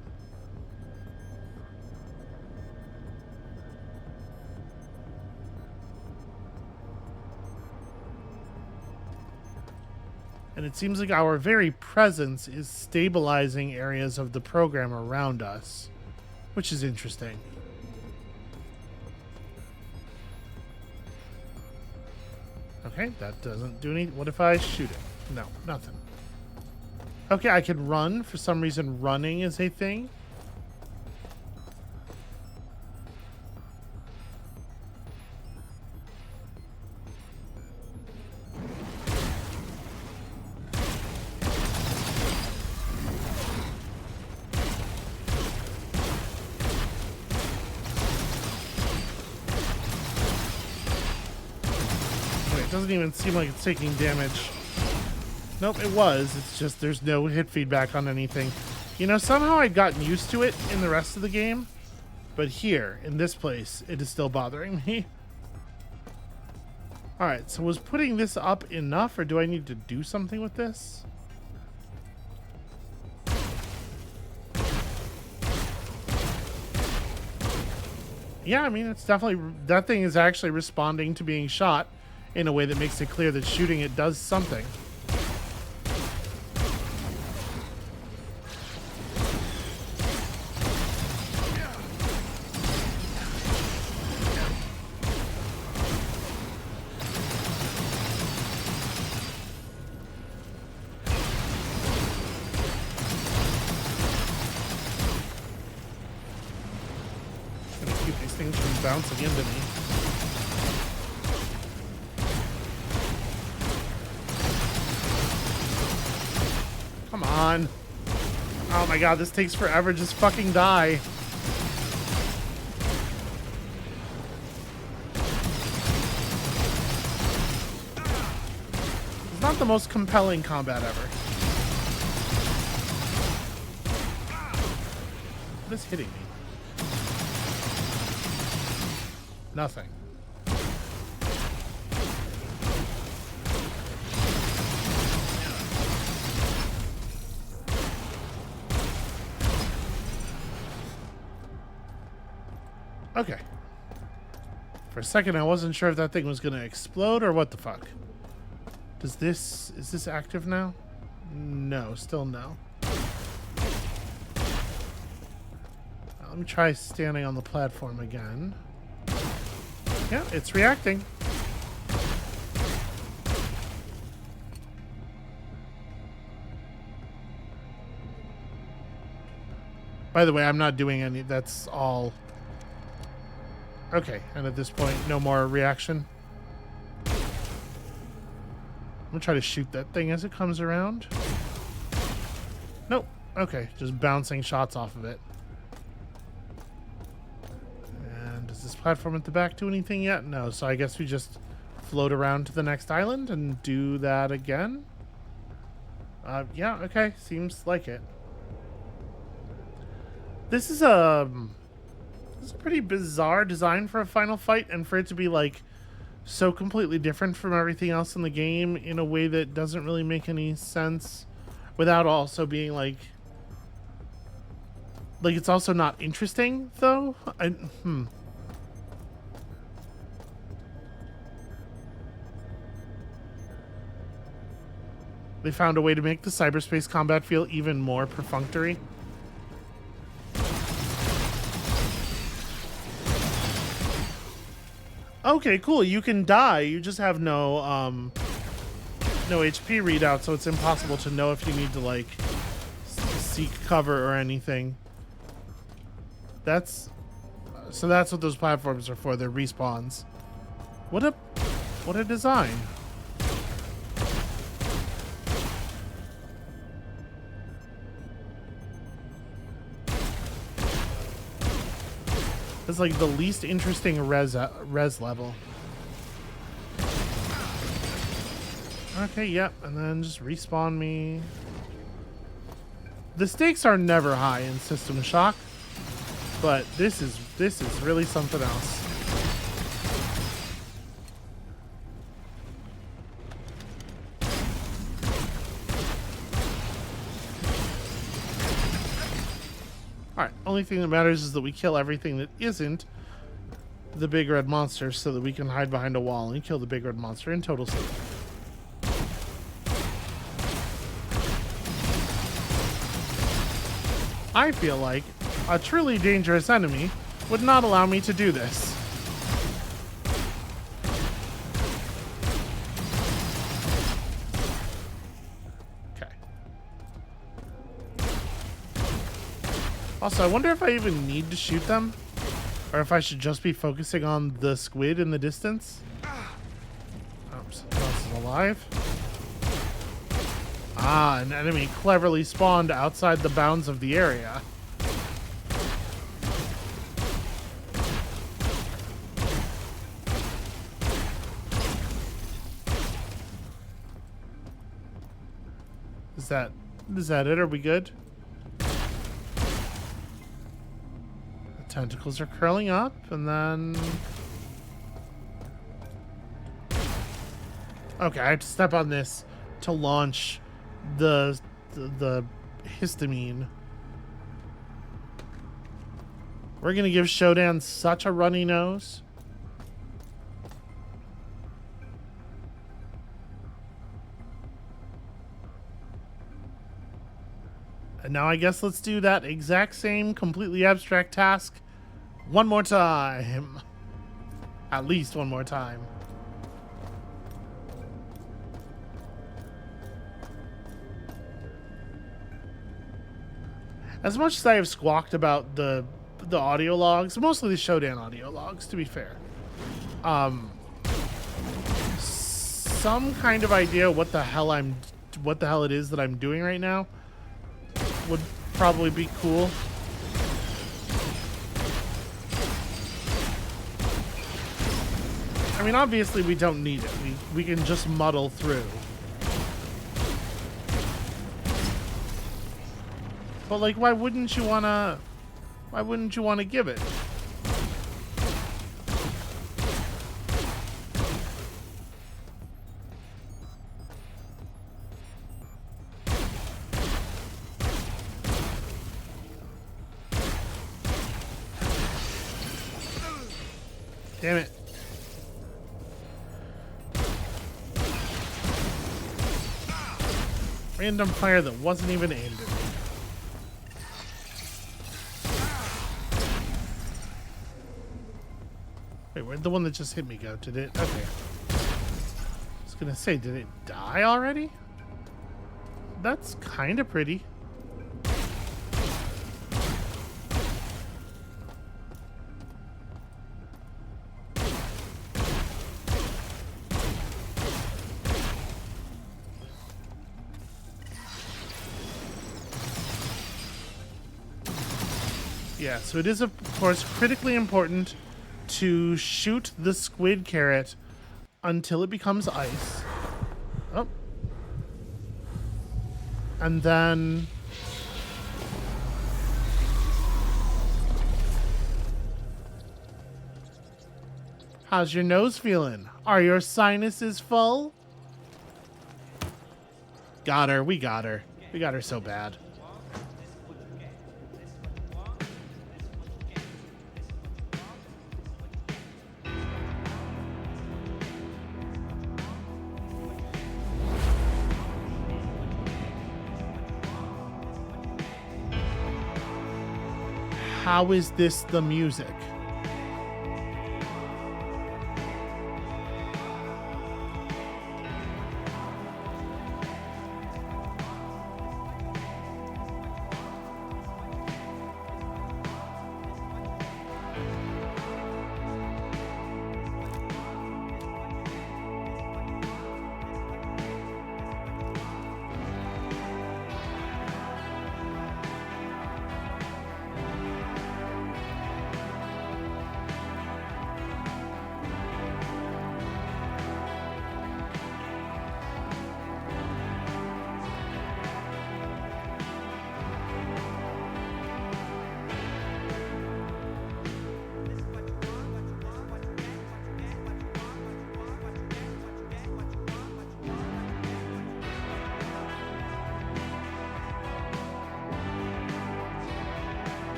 And it seems like our very presence is stabilizing areas of the program around us, which is interesting. Okay, that doesn't do any... What if I shoot it? No, nothing. Okay, I can run. For some reason, running is a thing. doesn't even seem like it's taking damage. Nope, it was. It's just there's no hit feedback on anything. You know, somehow I'd gotten used to it in the rest of the game, but here, in this place, it is still bothering me. Alright, so was putting this up enough, or do I need to do something with this? Yeah, I mean, it's definitely... That thing is actually responding to being shot in a way that makes it clear that shooting it does something. Keep these things from bouncing into me. Come on. Oh my god, this takes forever. Just fucking die. It's not the most compelling combat ever. What is hitting me? Nothing. Okay. For a second, I wasn't sure if that thing was going to explode or what the fuck. Is this active now? No, still no. Let me try standing on the platform again. Yeah, it's reacting. By the way, I'm not doing any... That's all... Okay, and at this point, no more reaction. I'm gonna try to shoot that thing as it comes around. Nope. Okay, just bouncing shots off of it. Does this platform at the back do anything yet? No, so I guess we just float around to the next island and do that again. Yeah, okay, seems like it. This is a pretty bizarre design for a final fight, and for it to be like so completely different from everything else in the game in a way that doesn't really make any sense, without also being like it's also not interesting though. They found a way to make the cyberspace combat feel even more perfunctory. Okay, cool. You can die. You just have no HP readout, so it's impossible to know if you need to like seek cover or anything. That's what those platforms are for. They're respawns. What a design. It's like the least interesting res level. Okay, yep, and then just respawn me. The stakes are never high in System Shock, but this is really something else. Alright, only thing that matters is that we kill everything that isn't the big red monster so that we can hide behind a wall and kill the big red monster in total safety. I feel like a truly dangerous enemy would not allow me to do this. Also, I wonder if I even need to shoot them, or if I should just be focusing on the squid in the distance. Something else is alive. Ah, an enemy cleverly spawned outside the bounds of the area. Is that it? Are we good? The tentacles are curling up, and then... Okay, I have to step on this to launch the histamine. We're gonna give SHODOWN such a runny nose. And now I guess let's do that exact same completely abstract task one more time. At least one more time. As much as I have squawked about the audio logs, mostly the SHODOWN audio logs, to be fair, some kind of idea what the hell it is that I'm doing right now would probably be cool. I mean, obviously we don't need it. We can just muddle through. But like, why wouldn't you wanna give it? Damn it. Random fire that wasn't even aimed at me. Wait, where'd the one that just hit me go? Did it? Okay. I was gonna say, did it die already? That's kind of pretty. Yeah, so it is, of course, critically important to shoot the squid carrot until it becomes ice. Oh. And then... How's your nose feeling? Are your sinuses full? Got her. We got her. We got her so bad. How is this the music?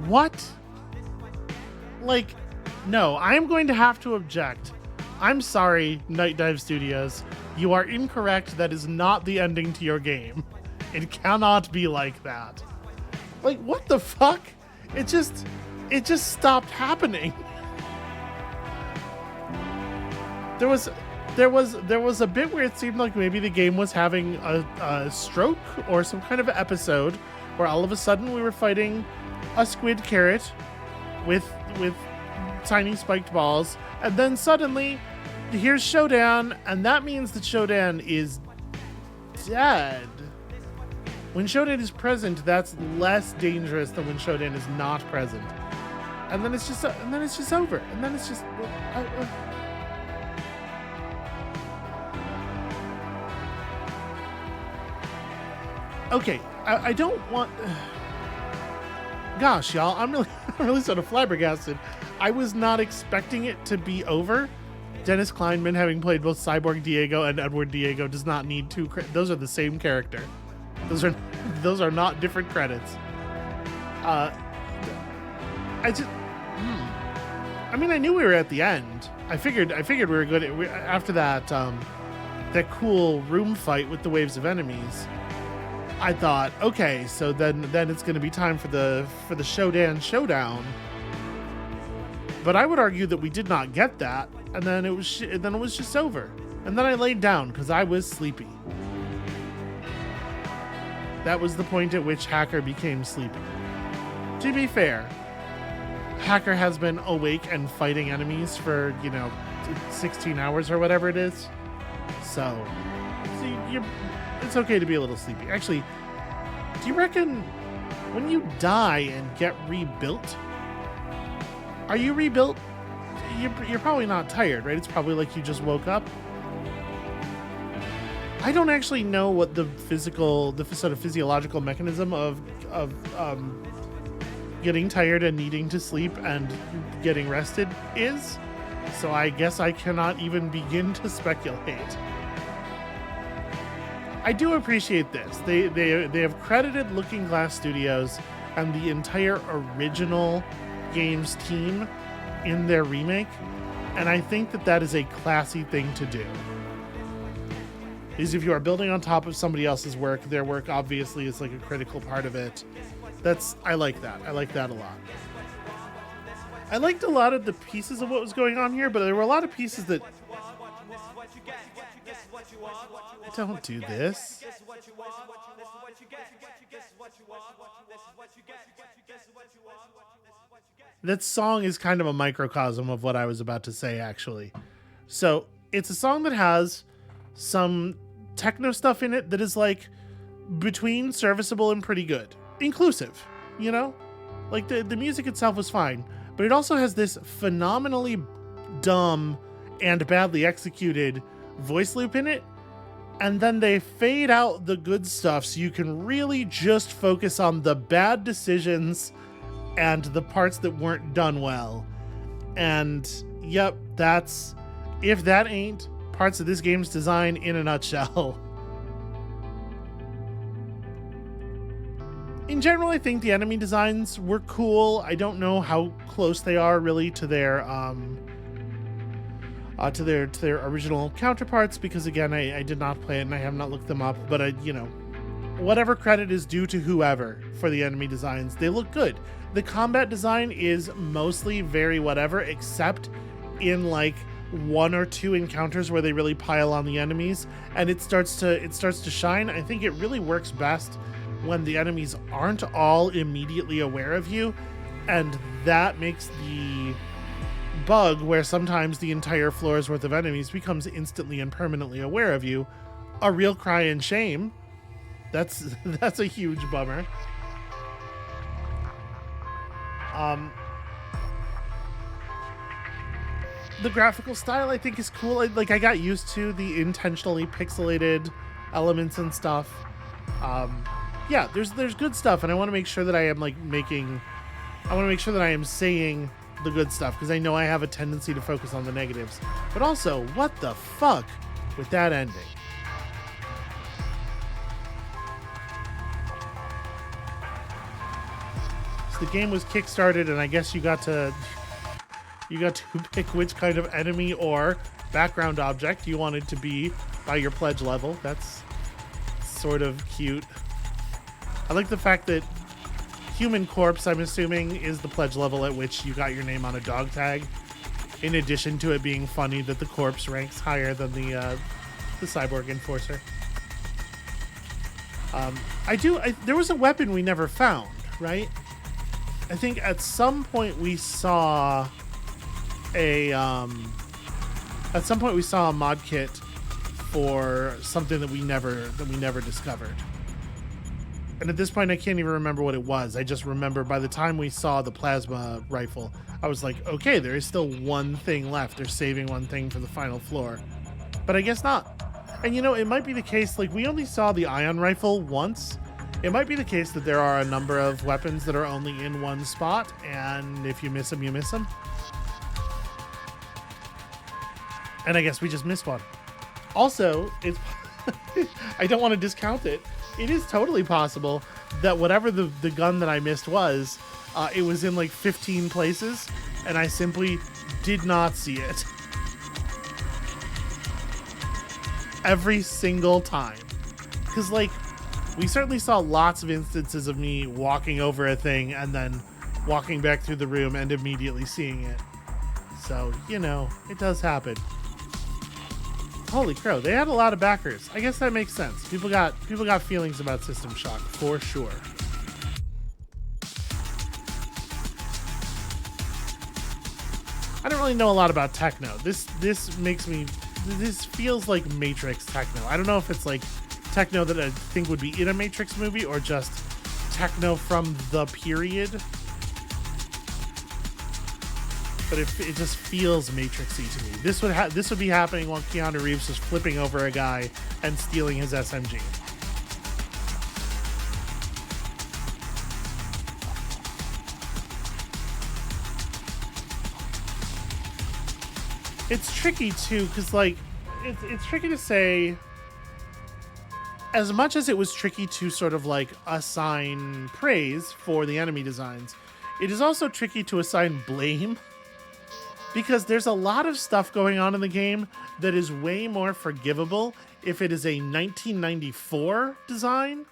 What? Like, no, I'm going to have to object. I'm sorry, Night Dive Studios. You are incorrect. That is not the ending to your game. It cannot be like that. Like, what the fuck? It just stopped happening. There was a bit where it seemed like maybe the game was having a stroke or some kind of episode where all of a sudden we were fighting a squid carrot with tiny spiked balls, and then suddenly here's SHODOWN, and that means that SHODOWN is dead. When Shodan is present, that's less dangerous than when Shodan is not present. And then it's just over. And then it's just okay. I don't want. Gosh, y'all, I'm really sort of flabbergasted. I was not expecting it to be over. Dennis Kleinman, having played both Cyborg Diego and Edward Diego, does not need two. Those are the same character. Those are not different credits. I mean, I knew we were at the end. I figured we were good after that. That cool room fight with the waves of enemies. I thought, okay, so then it's going to be time for the showdown. But I would argue that we did not get that, and then it was just over. And then I laid down because I was sleepy. That was the point at which Hacker became sleepy. To be fair, Hacker has been awake and fighting enemies for 16 hours or whatever it is. So it's okay to be a little sleepy. Actually, do you reckon when you die and get rebuilt, are you rebuilt? You're probably not tired, right? It's probably like you just woke up. I don't actually know what the sort of physiological mechanism of getting tired and needing to sleep and getting rested is. So I guess I cannot even begin to speculate. I do appreciate this. They have credited Looking Glass Studios and the entire original games team in their remake, and I think that is a classy thing to do. Is if you are building on top of somebody else's work, their work obviously is like a critical part of it. I like that. I like that a lot. I liked a lot of the pieces of what was going on here, but there were a lot of pieces that don't do this. That song is kind of a microcosm of what I was about to say, actually. So it's a song that has some techno stuff in it that is like between serviceable and pretty good. Inclusive, Like the music itself was fine, but it also has this phenomenally dumb and badly executed voice loop in it. And then they fade out the good stuff so you can really just focus on the bad decisions and the parts that weren't done well. And yep, if that ain't parts of this game's design in a nutshell. In general, I think the enemy designs were cool. I don't know how close they are really to their original counterparts, because again, I did not play it and I have not looked them up, but whatever credit is due to whoever for the enemy designs, they look good. The combat design is mostly very whatever, except in like one or two encounters where they really pile on the enemies and it starts to shine. I think it really works best when the enemies aren't all immediately aware of you, and that makes the bug where sometimes the entire floor's worth of enemies becomes instantly and permanently aware of you a real cry and shame. That's a huge bummer. The graphical style I think is cool. I got used to the intentionally pixelated elements and stuff. Yeah, there's good stuff, and I want to make sure that I am saying the good stuff, because I know I have a tendency to focus on the negatives. But also, what the fuck with that ending? So the game was kickstarted, and I guess you got to pick which kind of enemy or background object you wanted to be by your pledge level. That's sort of cute. I like the fact that Human Corpse, I'm assuming, is the pledge level at which you got your name on a dog tag, in addition to it being funny that the corpse ranks higher than the Cyborg Enforcer. There was a weapon we never found, right? I think at some point we saw a mod kit for something that we never discovered. And at this point, I can't even remember what it was. I just remember by the time we saw the plasma rifle, I was like, okay, there is still one thing left. They're saving one thing for the final floor. But I guess not. And you know, it might be the case, like, we only saw the ion rifle once. It might be the case that there are a number of weapons that are only in one spot, and if you miss them, you miss them. And I guess we just missed one. Also, it's I don't want to discount it. It is totally possible that whatever the gun that I missed was, it was in like 15 places, and I simply did not see it. Every single time. Because, like, we certainly saw lots of instances of me walking over a thing and then walking back through the room and immediately seeing it. So, you know, it does happen. Holy crow, they had a lot of backers. I guess that makes sense. People got feelings about System Shock, for sure. I don't really know a lot about techno. This feels like Matrix techno. I don't know if it's like techno that I think would be in a Matrix movie or just techno from the period. But it just feels Matrixy to me. This would be happening while Keanu Reeves is flipping over a guy and stealing his SMG. It's tricky too, because like it's tricky to say. As much as it was tricky to sort of like assign praise for the enemy designs, it is also tricky to assign blame. Because there's a lot of stuff going on in the game that is way more forgivable if it is a 1994 design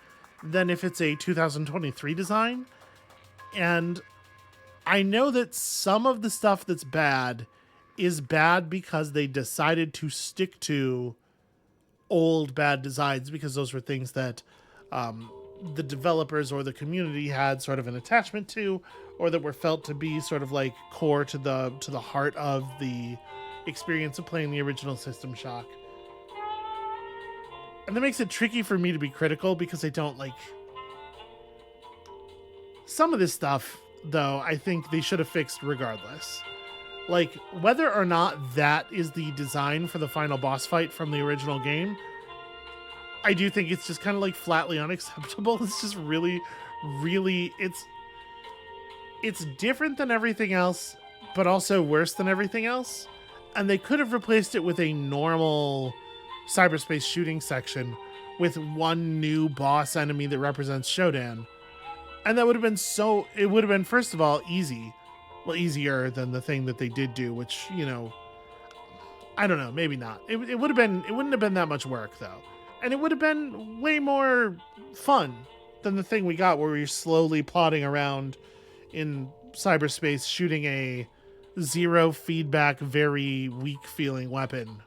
than if it's a 2023 design. And I know that some of the stuff that's bad is bad because they decided to stick to old bad designs because those were things that the developers or the community had sort of an attachment to, or that were felt to be sort of like core to the heart of the experience of playing the original System Shock. And that makes it tricky for me to be critical because I don't like some of this stuff, though. I think they should have fixed regardless. Like, whether or not that is the design for the final boss fight from the original game, I do think it's just kind of like flatly unacceptable. It's just really, it's different than everything else, but also worse than everything else. And they could have replaced it with a normal cyberspace shooting section with one new boss enemy that represents SHODOWN. And that would have been it would have been, first of all, easy. Well, easier than the thing that they did do, which, you know, I don't know, maybe not. It wouldn't have been that much work, though. And it would have been way more fun than the thing we got where you're slowly plodding around in cyberspace shooting a zero feedback, very weak feeling weapon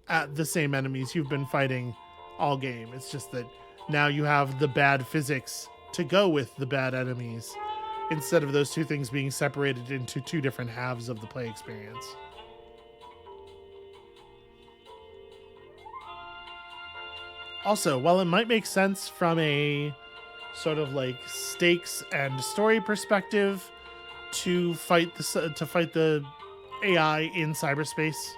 at the same enemies you've been fighting all game. It's just that now you have the bad physics to go with the bad enemies, instead of those two things being separated into two different halves of the play experience. Also, while it might make sense from a sort of like stakes and story perspective to fight the AI in cyberspace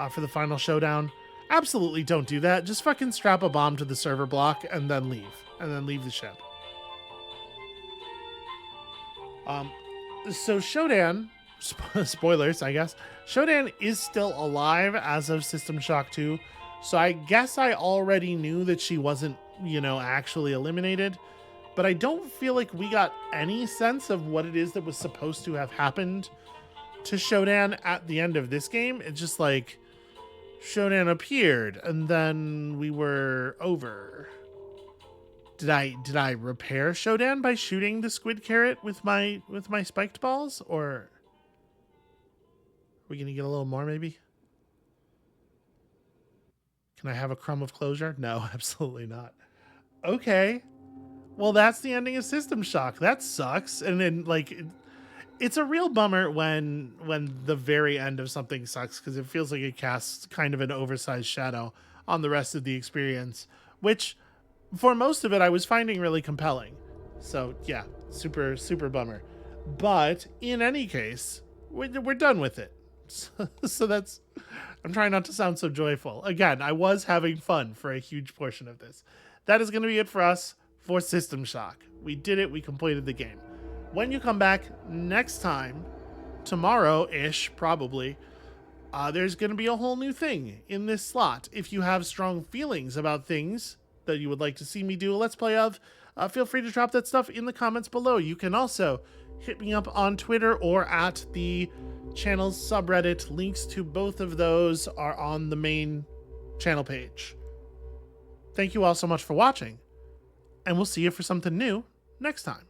for the final showdown, absolutely don't do that. Just fucking strap a bomb to the server block and then leave the ship. So SHODOWN, spoilers, I guess, SHODOWN is still alive as of System Shock 2. So I guess I already knew that she wasn't, you know, actually eliminated, but I don't feel like we got any sense of what it is that was supposed to have happened to SHODOWN at the end of this game. It's just like SHODOWN appeared and then we were over. Did I repair SHODOWN by shooting the squid carrot with my spiked balls, or are we gonna get a little more maybe? Can I have a crumb of closure? No, absolutely not. Okay. Well, that's the ending of System Shock. That sucks. And then, like, it's a real bummer when the very end of something sucks, because it feels like it casts kind of an oversized shadow on the rest of the experience, which for most of it, I was finding really compelling. So yeah, super, super bummer. But in any case, we're done with it. So that's, I'm trying not to sound so joyful. Again, I was having fun for a huge portion of this. That is going to be it for us for System Shock. We did it. We completed the game. When you come back next time, tomorrow-ish, probably, there's going to be a whole new thing in this slot. If you have strong feelings about things that you would like to see me do a Let's Play of, feel free to drop that stuff in the comments below. You can also hit me up on Twitter or at the channel's subreddit. Links to both of those are on the main channel page. Thank you all so much for watching, and we'll see you for something new next time.